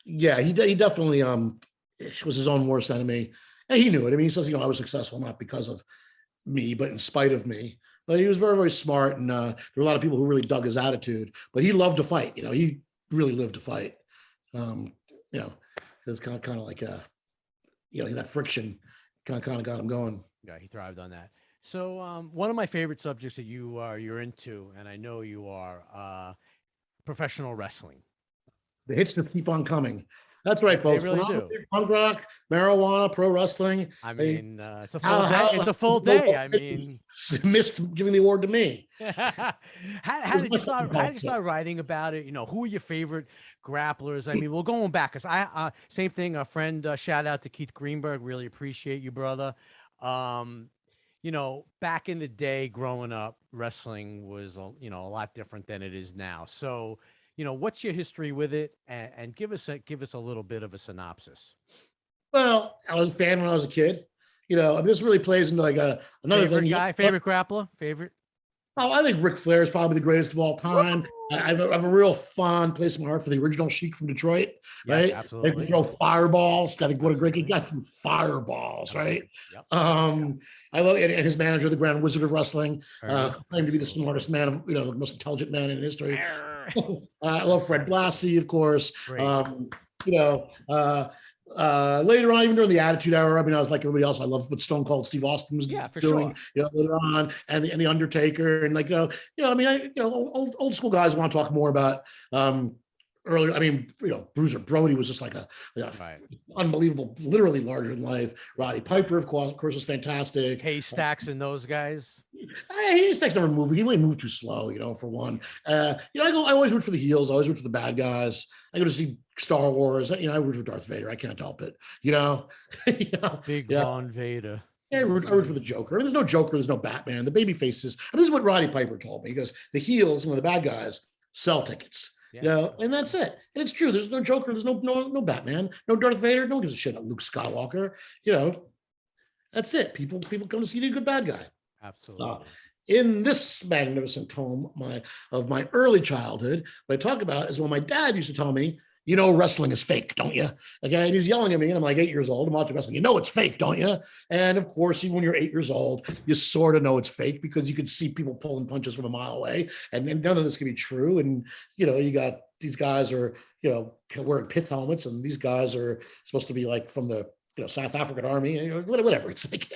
He definitely was his own worst enemy. And he knew it. I mean, he says, I was successful not because of me, but in spite of me. But he was very, very smart. And there were a lot of people who really dug his attitude, but he loved to fight. He really lived to fight. It was kind of like that friction kind of got him going. Yeah, he thrived on that. So one of my favorite subjects that you're into, and I know you are, professional wrestling. The hits just keep on coming. That's right, folks. They really do. Punk rock, marijuana, pro wrestling. I mean, it's a full day. It's a full day. I mean, missed giving the award to me. How did you start writing about it? Who are your favorite grapplers? I mean, we're going back because same thing. A friend, shout out to Keith Greenberg. Really appreciate you, brother. Back in the day, growing up, wrestling was a lot different than it is now. So, what's your history with it, and give us a little bit of a synopsis. Well, I was a fan when I was a kid. I mean, this really plays into like another Favorite thing. guy, favorite grappler, favorite. Oh, I think Ric Flair is probably the greatest of all time. I have a real fond place in my heart for the original Sheik from Detroit, Yes, right? They could absolutely. throw fireballs. I think what a great Absolutely. guy threw fireballs, right? Absolutely. Yep. I love and his manager, the Grand Wizard of Wrestling, claimed to be the Absolutely. smartest man of the most intelligent man in history. Arr. I love Fred Blassie, of course. Great. You know, later on, even during the Attitude Era, I mean, I was like everybody else. I loved what Stone Cold Steve Austin was Yeah, for doing. sure. Later on, and the Undertaker, and like I mean, old school guys want to talk more about earlier. I mean, Bruiser Brody was just like a Right. unbelievable, literally larger than life. Roddy Piper, of course, was fantastic. Haystacks and those guys. His next never moved. He might move too slow, for one. I always root for the heels. I always root for the bad guys. I go to see Star Wars. I root for Darth Vader. I can't help it. Big Yeah. Von Vader. I root for the Joker. I mean, there's no Joker. There's no Batman. The baby faces. I mean, this is what Roddy Piper told me. He goes, the heels, the bad guys sell tickets. Yeah. And that's it. And it's true. There's no Joker. There's no Batman. No Darth Vader. No one gives a shit about Luke Skywalker. That's it. People come to see the good bad guy. Absolutely. In this magnificent tome of my early childhood, what I talk about is when my dad used to tell me, wrestling is fake, don't you? Okay, and he's yelling at me, and I'm like 8 years old. I'm watching wrestling. It's fake, don't you? And of course, even when you're 8 years old, you sort of know it's fake because you can see people pulling punches from a mile away, and none of this can be true. And you got these guys are wearing pith helmets, and these guys are supposed to be like from the South African army, whatever. It's like,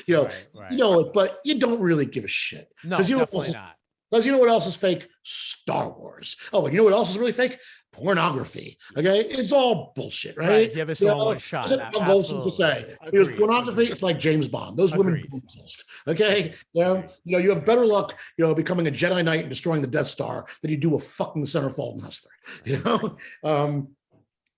Right. but you don't really give a shit. No, 'Cause definitely not. Because what else is fake? Star Wars. Oh, and what else is really fake? Pornography. Okay, it's all bullshit, right? Give us all one shot. That's what Goldstein would say. Because pornography, it's like James Bond. Those women Agreed. don't exist. Okay, you have better luck, becoming a Jedi Knight and destroying the Death Star than you do a fucking centerfold wrestler.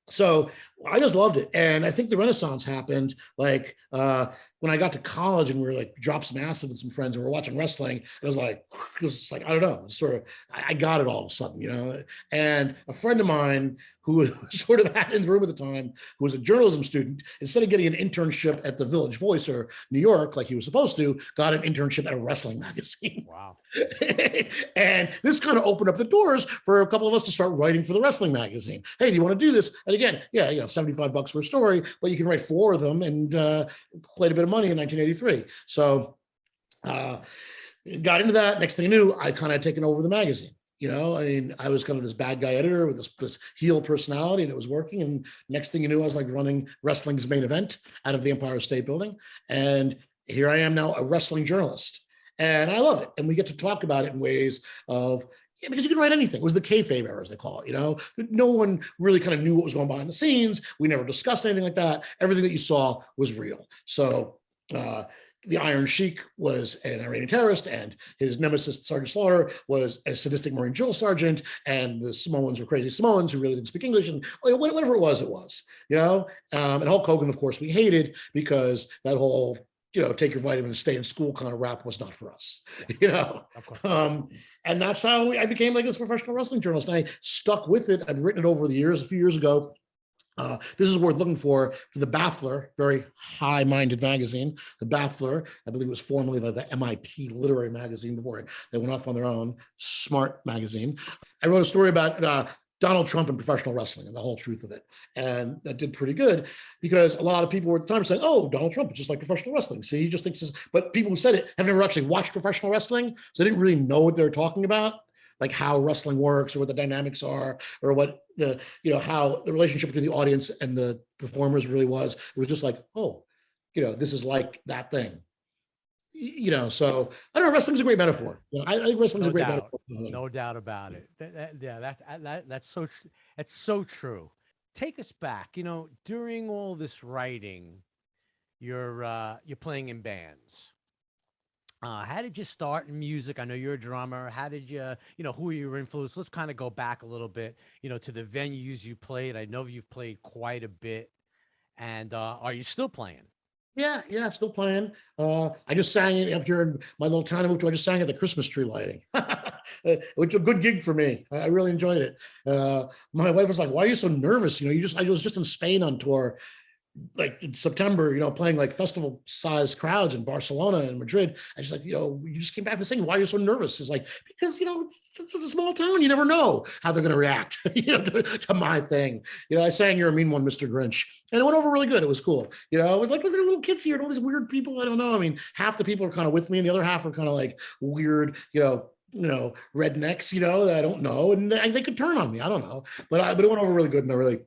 So I just loved it. And I think the Renaissance happened like when I got to college and we were like dropped some acid with some friends and we were watching wrestling. It was like, I don't know, sort of, I got it all of a sudden, And a friend of mine who was sort of in the room at the time, who was a journalism student, instead of getting an internship at the Village Voice or New York, like he was supposed to, got an internship at a wrestling magazine. Wow. And this kind of opened up the doors for a couple of us to start writing for the wrestling magazine. Hey, do you want to do this? And again, $75 for a story, but you can write 4 of them and played a bit of money in 1983. So got into that. Next thing I knew, I kind of had taken over the magazine. I mean, I was kind of this bad guy editor with this heel personality, and it was working. And next thing you knew, I was like running Wrestling's Main Event out of the Empire State Building. And here I am now, a wrestling journalist. And I love it. And we get to talk about it in ways of, because you can write anything. It was the kayfabe era, as they call it. No one really kind of knew what was going on behind the scenes. We never discussed anything like that. Everything that you saw was real. So the Iron Sheik was an Iranian terrorist, and his nemesis, Sergeant Slaughter, was a sadistic Marine drill sergeant, and the Samoans were crazy Samoans who really didn't speak English, and whatever it was, and Hulk Hogan, of course, we hated because that whole take your vitamins, stay in school kind of rap was not for us, Of course. And that's how I became like this professional wrestling journalist. And I stuck with it. I'd written it over the years. A few years ago, this is worth looking for the Baffler, very high-minded magazine. The Baffler, I believe it was formerly the MIP literary magazine before they went off on their own, smart magazine. I wrote a story about Donald Trump and professional wrestling and the whole truth of it. And that did pretty good because a lot of people were at the time saying, oh, Donald Trump is just like professional wrestling. See, he just thinks this, but people who said it have never actually watched professional wrestling. So they didn't really know what they were talking about, like how wrestling works or what the dynamics are or what how the relationship between the audience and the performers really was. It was just like, oh, this is like that thing. So I don't know. Wrestling's a great metaphor. I think wrestling's a great metaphor. No doubt about it. That's so true. Take us back. During all this writing, you're playing in bands. How did you start in music? I know you're a drummer. How did you, who were your influence? Let's kind of go back a little bit, to the venues you played. I know you've played quite a bit. And are you still playing? Yeah, still playing. I just sang it up here in my little town I moved to. I just sang at the Christmas tree lighting, which was a good gig for me. I really enjoyed it. My wife was like, "Why are you so nervous? You know, I was just in Spain on tour, like in September, playing like festival sized crowds in Barcelona and Madrid." I just like, you just came back to sing. Why are you so nervous? It's like, because, it's a small town. You never know how they're going to react, to my thing. I sang You're a Mean One, Mr. Grinch, and it went over really good. It was cool. It was like, look, there are little kids here and all these weird people. I don't know. I mean, half the people are kind of with me and the other half are kind of like weird, rednecks, that I don't know. And they could turn on me. I don't know. But it went over really good. And I really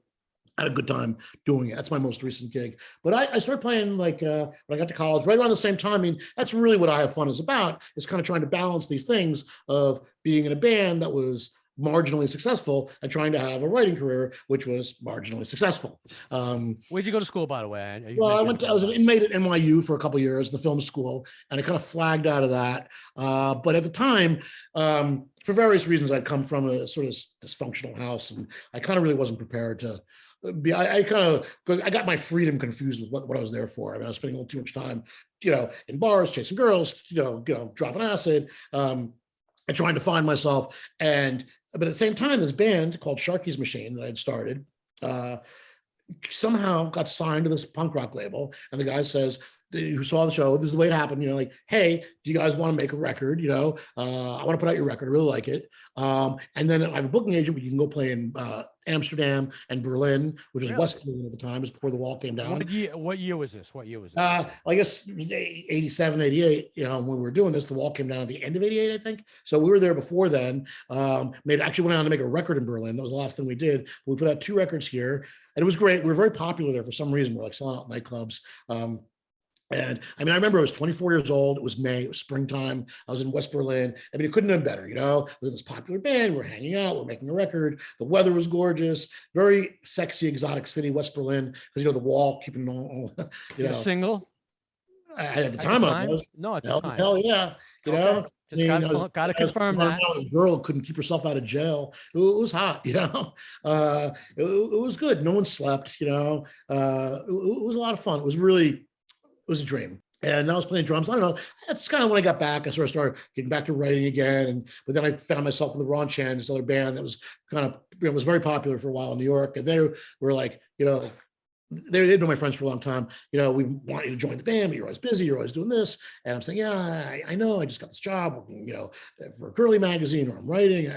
had a good time doing it. That's my most recent gig. But I started playing like when I got to college, right around the same time. I mean, that's really what I Have Fun is about, is kind of trying to balance these things of being in a band that was marginally successful and trying to have a writing career, which was marginally successful. Where'd you go to school, by the way? Well, I was an inmate at NYU for a couple of years, the film school, and I kind of flagged out of that. But at the time, for various reasons, I'd come from a sort of dysfunctional house, and I kind of really wasn't prepared to be. I got my freedom confused with what I was there for. I mean, I was spending a little too much time, in bars, chasing girls, dropping acid, and trying to find myself. But at the same time, this band called Sharky's Machine that I had started, somehow got signed to this punk rock label, and the guy says, who saw the show, this is the way it happened, like, hey, do you guys want to make a record? I want to put out your record, I really like it. And then I have a booking agent, but you can go play in Amsterdam and Berlin, which was West Berlin at the time, is before the wall came down. What year was this? I guess 87, 88, when we were doing this, the wall came down at the end of 88, I think. So we were there before then. Actually went on to make a record in Berlin. That was the last thing we did. We put out 2 records here, and it was great. We were very popular there for some reason. We're like selling out nightclubs. And I mean, I remember I was 24 years old. It was May, it was springtime. I was in West Berlin. I mean, it couldn't have been better, With this popular band, we're hanging out, we're making a record. The weather was gorgeous, very sexy, exotic city, West Berlin, because, the wall keeping all, You're single? At the time I was. No, at the time. Hell yeah, Okay. Just gotta confirm that. This girl couldn't keep herself out of jail. It was hot, it was good. No one slept, it was a lot of fun. It was a dream. And I was playing drums. I don't know. That's kind of when I got back. I sort of started getting back to writing again. But then I found myself in the Ron Chan, this other band that was kind of, was very popular for a while in New York. And they were like, they've been my friends for a long time. We want you to join the band, but you're always busy. You're always doing this. And I'm saying, yeah, I know. I just got this job, for a girly magazine, or I'm writing.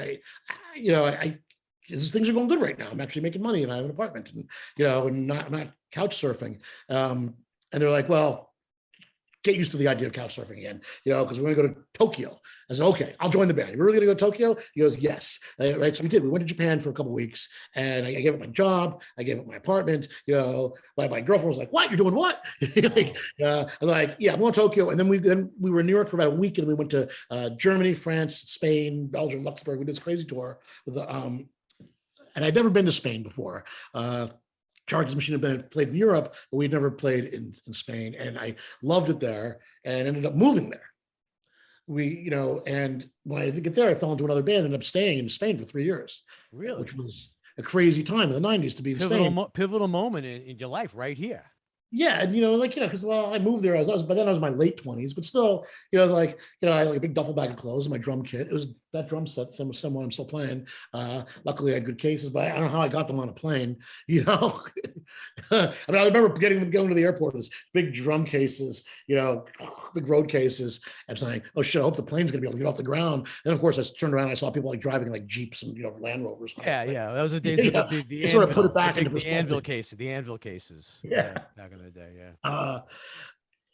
Things are going good right now. I'm actually making money, and I have an apartment, and and not couch surfing. And they're like, well, get used to the idea of couch surfing again, because we're going to go to Tokyo. I said, okay, I'll join the band. We're really going to go to Tokyo? He goes, yes. Right. So we did. We went to Japan for a couple of weeks, and I gave up my job. I gave up my apartment. My girlfriend was like, what? You're doing what? I was like, yeah, I'm going to Tokyo. And then we were in New York for about a week, and then we went to Germany, France, Spain, Belgium, Luxembourg. We did this crazy tour with and I'd never been to Spain before. Sharky's Machine had played in Europe, but we'd never played in Spain. And I loved it there and ended up moving there. And when I get there, I fell into another band and ended up staying in Spain for 3 years. Really? Which was a crazy time in the 90s to be in Spain. Pivotal moment in your life right here. Yeah, and because I moved there. By then I was in my late 20s, but still, I was like, I had like a big duffel bag of clothes and my drum kit. It was that drum set, someone I'm still playing. Luckily I had good cases, but I don't know how I got them on a plane. I mean, I remember going to the airport with this big drum cases, big road cases. I'm saying, oh shit, I hope the plane's gonna be able to get off the ground. And of course, I turned around, and I saw people like driving like Jeeps and Land Rovers. Yeah, that was the days of the sort of put it back into the anvil cases. Yeah, back in the day. Yeah.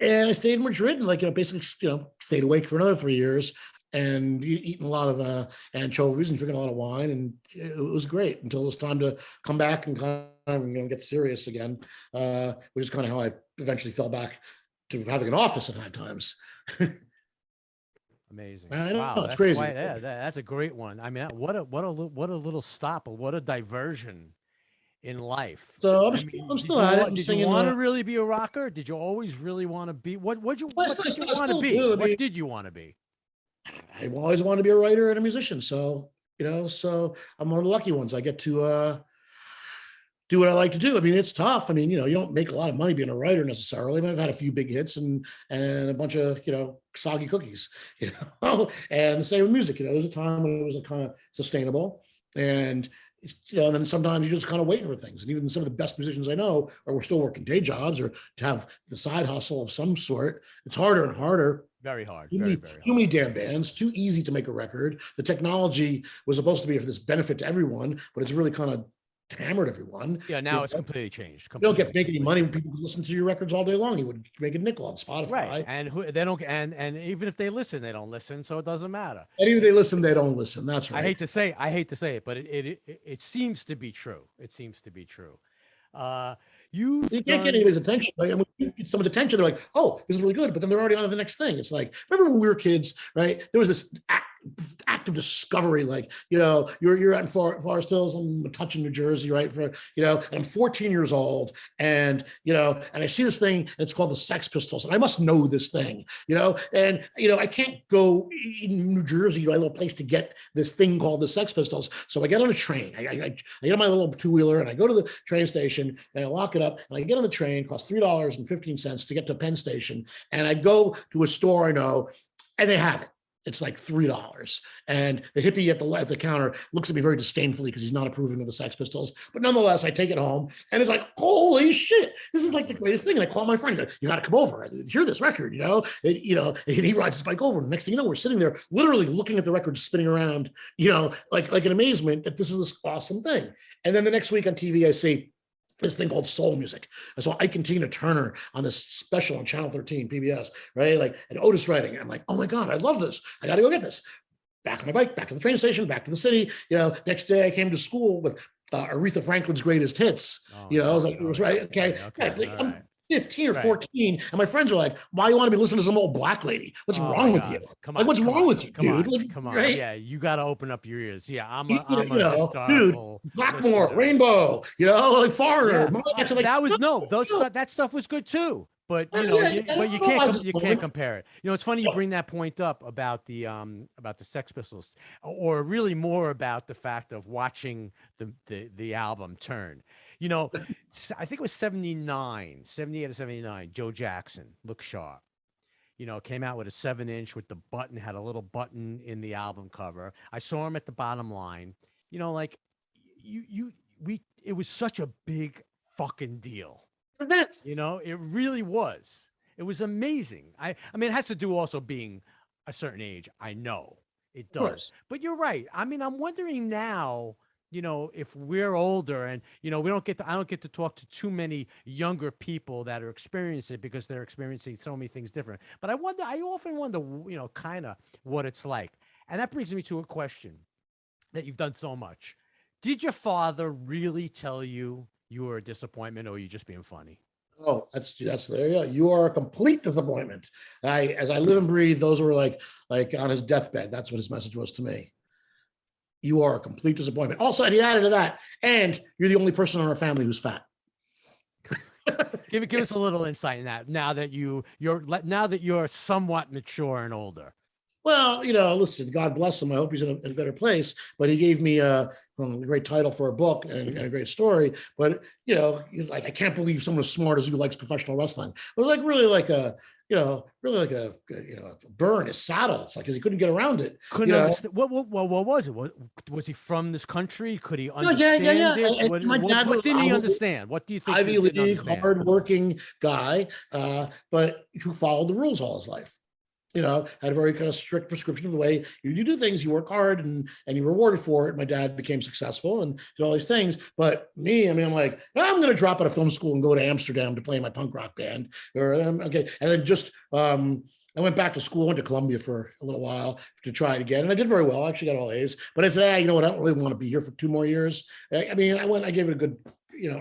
And I stayed in Madrid and basically stayed awake for another 3 years and eating a lot of anchovies and drinking a lot of wine, and it was great until it was time to come back and kind of get serious again, which is kind of how I eventually fell back to having an office at times. Amazing! Wow, that's crazy. That's a great one. I mean, what a little stop, or what a diversion in life. So I'm still at it. Did you want to really be a rocker? Did you always really want to be? What did you want to be? What did you want to be? I always wanted to be a writer and a musician. So, so I'm one of the lucky ones. I get to do what I like to do. I mean, it's tough. I mean, you don't make a lot of money being a writer necessarily. I mean, I've had a few big hits and a bunch of, soggy cookies, and the same with music. There's a time when it was kind of sustainable, and and then sometimes you're just kind of waiting for things. And even some of the best musicians I know we're still working day jobs or to have the side hustle of some sort. It's harder and harder. Very hard. Too Very many damn bands, too easy to make a record. The technology was supposed to be for this benefit to everyone, but it's really kind of hammered everyone. Yeah, now it's completely changed. You don't make any money when people listen to your records all day long. You would make a nickel on Spotify. Right. And they don't, and even if they listen, they don't listen. So it doesn't matter. And even if they listen, they don't listen. That's right. I hate to say it, but it seems to be true. It seems to be true. You can't get anybody's attention. Like, when you get someone's attention, they're like, "Oh, this is really good," but then they're already on to the next thing. It's like, remember when we were kids, right? There was this act of discovery, like, you're out in Forest Hills, I'm touching New Jersey, right? And I'm 14 years old, and and I see this thing, and it's called the Sex Pistols, and I must know this thing, and I can't go in New Jersey to a little place to get this thing called the Sex Pistols. So I get on a train, I get on my little two-wheeler, and I go to the train station, and I lock it up, and I get on the train. It costs $3.15 to get to Penn Station, and I go to a store I know, and they have it. It's like $3. And the hippie at the counter looks at me very disdainfully because he's not approving of the Sex Pistols. But nonetheless, I take it home, and it's like, holy shit, this is like the greatest thing. And I call my friend, you got to come over, hear this record, and he rides his bike over. And next thing you know, we're sitting there literally looking at the record spinning around, like in amazement that this is this awesome thing. And then the next week on TV, I see this thing called soul music. I saw Ike and Tina Turner on this special on Channel 13, PBS, right? Like, and Otis Redding. And I'm like, oh my God, I love this. I got to go get this. Back on my bike, back to the train station, back to the city. Next day I came to school with Aretha Franklin's greatest hits. I was like, it was right. Okay. I'm 15 or 14, and my friends are like, why you want to be listening to some old black lady? What's wrong with you? What's wrong with you, dude? Come on. Right? Yeah, you got to open up your ears. Yeah, I'm a historical Blackmore, listener. Rainbow, like Foreigner. Yeah. That stuff was good too. But you can't compare it. It's funny you bring that point up about the Sex Pistols, or really more about the fact of watching the album turn. I think it was 78 or 79. Joe Jackson, Look Sharp. Came out with a 7-inch with the button, had a little button in the album cover. I saw him at the Bottom Line. It was such a big fucking deal. It really was. It was amazing. I mean, it has to do also being a certain age. I know it does, but you're right. I mean, I'm wondering now, if we're older and, I don't get to talk to too many younger people that are experiencing it because they're experiencing so many things different. But I often wonder, kind of what it's like. And that brings me to a question that you've done so much. Did your father really tell you were a disappointment, or were you just being funny? Oh, that's there. Yeah, you are a complete disappointment. As I live and breathe, those were like on his deathbed. That's what his message was to me. You are a complete disappointment. Also, and he added to that, and you're the only person in our family who's fat. Give us a little insight in that. Now that you're somewhat mature and older. Well, listen, God bless him. I hope he's in a better place. But he gave me a great title for a book and a great story. But, he's like, I can't believe someone as smart as you likes professional wrestling. It was like really like a burr in his saddle. It's like, because he couldn't get around it. Couldn't understand. What was it? Was he from this country? Could he understand it? What didn't he understand? What do you think? Ivy League, hard-working guy, but who followed the rules all his life. Had a very kind of strict prescription of the way you do things. You work hard and you're rewarded for it. My dad became successful and did all these things. But me, I'm like, I'm going to drop out of film school and go to Amsterdam to play in my punk rock band. Okay. And then just, I went back to school, went to Columbia for a little while to try it again. And I did very well. I actually got all A's. But I said, you know what? I don't really want to be here for 2 more years. I gave it a good,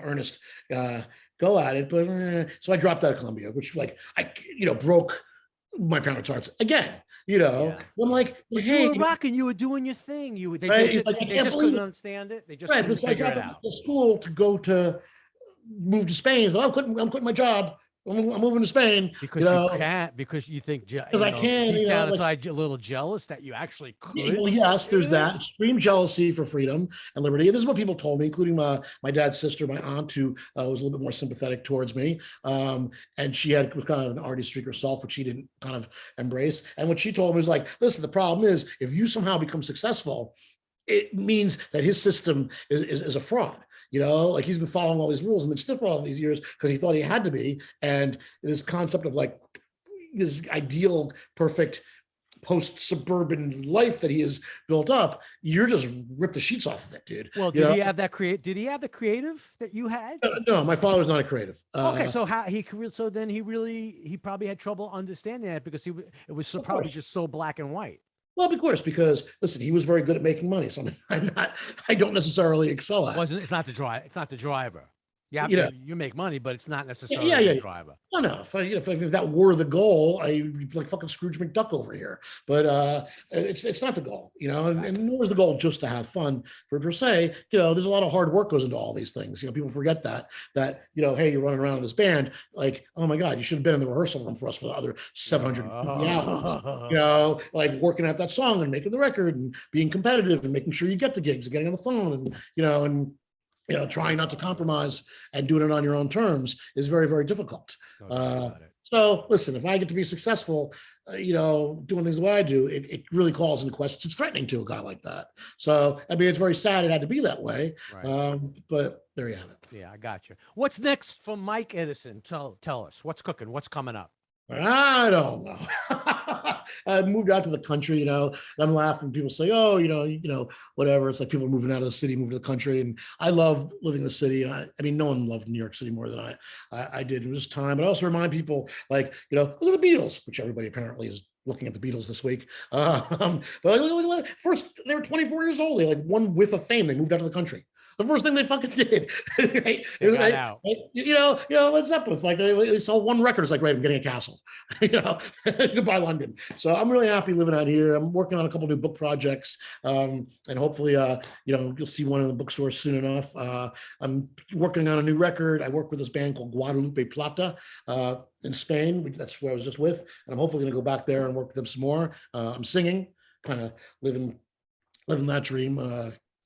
earnest go at it. But so I dropped out of Columbia, which broke my parents' hearts again, I'm like, you were rocking, you were doing your thing. They just couldn't understand it. They just couldn't figure it out. School to move to Spain. So I'm quitting my job I'm moving to Spain. Because You you know, can't, because you think, because I can, deep you know, down like, inside, you're a little jealous that you actually could well, yes, do there's that this. extreme jealousy for freedom and liberty. And this is what people told me, including my dad's sister, my aunt, who was a little bit more sympathetic towards me. And she was kind of an artist streak herself, which she didn't kind of embrace. And what she told me was like, listen, the problem is if you somehow become successful, it means that his system is a fraud. You know, like he's been following all these rules and been stiff for all these years because he thought he had to be. And this concept of like this ideal, perfect post-suburban life that he has built up, you're just ripped the sheets off of it, dude. Well, You know? did he have the creative that you had? No, my father's not a creative. Okay, so then he probably had trouble understanding that because it was so probably just so black and white. Well, of course, because listen, he was very good at making money. Something I don't necessarily excel at. It's not the driver. Yeah, You know, you make money, but it's not necessarily yeah. the driver. Oh no, if that were the goal, I'd be like fucking Scrooge McDuck over here. But it's not the goal, you know, and nor is the goal just to have fun per se. You know, there's a lot of hard work goes into all these things. You know, people forget that, you know, hey, you're running around in this band, like, oh my God, you should have been in the rehearsal room for us for the other 700 hours. You know, like working at that song and making the record and being competitive and making sure you get the gigs and getting on the phone and, you know, trying not to compromise and doing it on your own terms is very, very difficult. So listen, if I get to be successful, you know, doing things the way I do, it really calls into question. It's threatening to a guy like that. So, I mean, it's very sad it had to be that way. Right. But there you have it. Yeah, I got you. What's next for Mike Edison? Tell us what's cooking, what's coming up. I don't know. I moved out to the country, you know, and I'm laughing. People say, oh, you know, whatever. It's like people are moving out of the city, moving to the country. And I love living in the city. And I mean, no one loved New York City more than I did. It was time. But I also remind people like, you know, look at the Beatles, which everybody apparently is looking at the Beatles this week. But first, they were 24 years old. They like one whiff of fame. They moved out of the country. The first thing they fucking did, right? They got out. You know, Led Zeppelin. It's like they sold one record. It's like, right, I'm getting a castle. You know, goodbye London. So I'm really happy living out here. I'm working on a couple new book projects, and hopefully, you know, you'll see one in the bookstore soon enough. I'm working on a new record. I work with this band called Guadalupe Plata in Spain. That's where I was just with, and I'm hopefully going to go back there and work with them some more. I'm singing, kind of living that dream.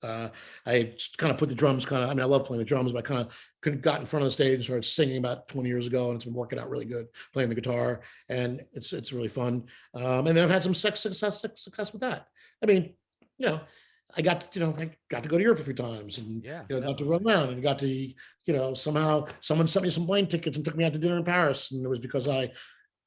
I kind of put the drums I mean, I love playing the drums, but I kind of got in front of the stage and started singing about 20 years ago, and it's been working out really good playing the guitar, and it's really fun. And then I've had some success with that. I mean, you know, I got to go to Europe a few times and got to run around and got to, you know, somehow someone sent me some plane tickets and took me out to dinner in Paris, and it was because I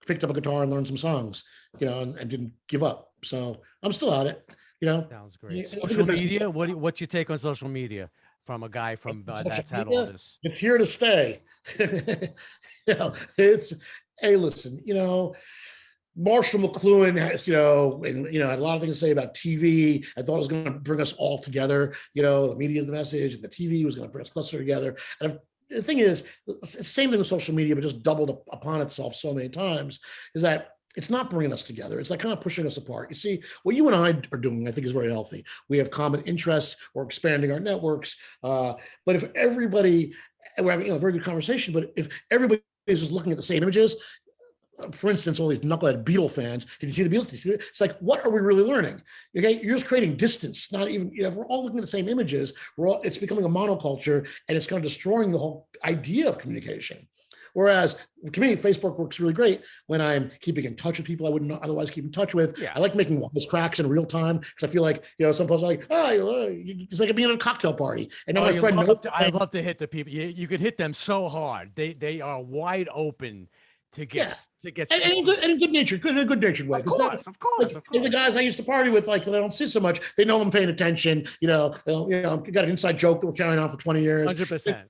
picked up a guitar and learned some songs, you know, and didn't give up. So I'm still at it. You know, sounds great. Social media. What's your take on social media from a guy from that's had all this? It's here to stay. You know, hey, listen, you know, Marshall McLuhan has, you know, had a lot of things to say about TV. I thought it was going to bring us all together. You know, the media is the message, and the TV was going to bring us closer together. And the thing is, it's the same thing with social media, but just doubled upon itself so many times, is that it's not bringing us together. It's like kind of pushing us apart. You see, what you and I are doing, I think, is very healthy. We have common interests. We're expanding our networks. But if everybody, we're having a very good conversation, but if everybody is just looking at the same images, for instance, all these knucklehead Beatle fans, did you see the Beatles? Did you see it? It's like, what are we really learning? Okay, you're just creating distance. Not even, you know, if we're all looking at the same images, it's becoming a monoculture, and it's kind of destroying the whole idea of communication. Whereas to me, Facebook works really great when I'm keeping in touch with people I wouldn't otherwise keep in touch with. Yeah. I like making those cracks in real time because I feel like, you know, some folks are like, it's like being at a cocktail party. And now my friend, I love to hit the people. You could hit them so hard. They are wide open to get and good natured way. Of course. The guys I used to party with, like, that I don't see so much, they know I'm paying attention. You know, got an inside joke that we're carrying on for 20 years. 100%.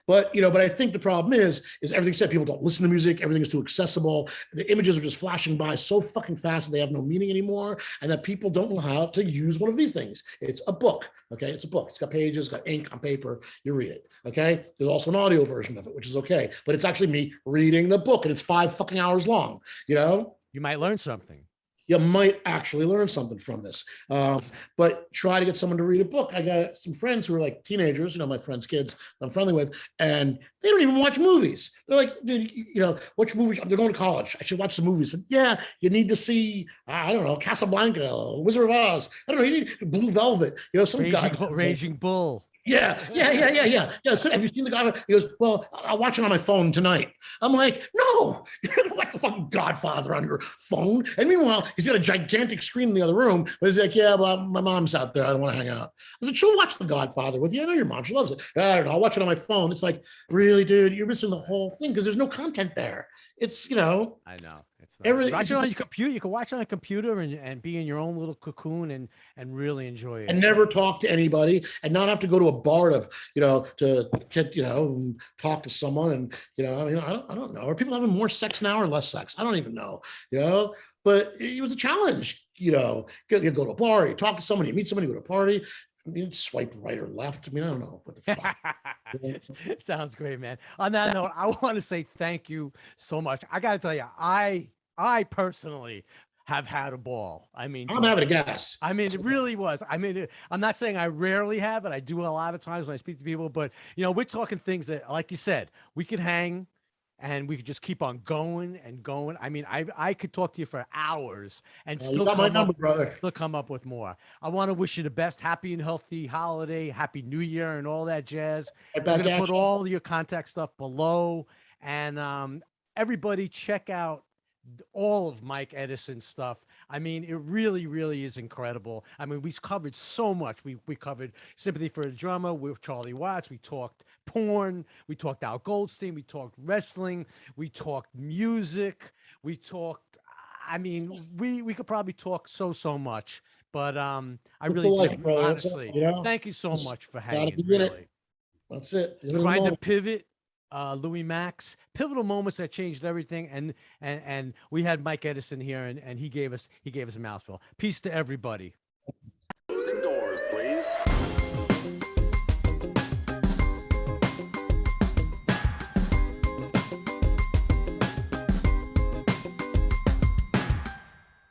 But I think the problem is everything said, people don't listen to music. Everything is too accessible. The images are just flashing by so fucking fast that they have no meaning anymore, and that people don't know how to use one of these things. It's a book. Okay, it's a book. It's got pages, got ink on paper. You read it. Okay, there's also an audio version of it, which is okay, but it's actually me reading the book, and it's 5 fucking hours long. You know, you might learn something. you might actually learn something from this. But try to get someone to read a book. I got some friends who are like teenagers, my friends' kids I'm friendly with, and they don't even watch movies. They're like, dude, watch movies. They're going to college. I should watch the movies. And yeah, you need to see, I don't know, Casablanca, Wizard of Oz. I don't know, you need Blue Velvet, some guy. Raging Bull. Yeah. So have you seen The Godfather? He goes, well, I'll watch it on my phone tonight. I'm like, no, you're gonna watch the fucking Godfather on your phone. And meanwhile, he's got a gigantic screen in the other room. But he's like, yeah, well, my mom's out there. I don't want to hang out. I said, she'll watch The Godfather with you. I know your mom. She loves it. I don't know. I'll watch it on my phone. It's like, really, dude, you're missing the whole thing because there's no content there. It's, I know. It's not. Everything. Watch it on your computer. You can watch it on a computer and be in your own little cocoon and really enjoy it. And never talk to anybody and not have to go to a bar to get, talk to someone. And, I don't know. Are people having more sex now or less sex? I don't even know, but it was a challenge, you go to a bar, you talk to someone, you meet somebody, you go to a party. You swipe right or left. I don't know what the fuck. Sounds great, man. On that note, I want to say thank you so much. I got to tell you, I personally have had a ball. I mean, I'm having a gas. I mean, it really was. I mean, I'm not saying I rarely have it. I do a lot of times when I speak to people, but we're talking things that, like you said, we could hang and we could just keep on going and going. I mean, I could talk to you for hours and still come up with more. I want to wish you the best, happy and healthy holiday, happy New Year, and all that jazz. I'm going to put all your contact stuff below, and everybody check out all of Mike Edison's stuff. I mean, it really, really is incredible. I mean, we've covered so much. We covered Sympathy for a Drummer with Charlie Watts. We talked porn. We talked Al Goldstein. We talked wrestling. We talked music. We talked, I mean, we could probably talk so much, but I really do, honestly. Thank you so much for hanging, really. That's it. Grind&Pivot. Louis Max, pivotal moments that changed everything, and we had Mike Edison here, and he gave us a mouthful. Peace to everybody. Closing doors, please.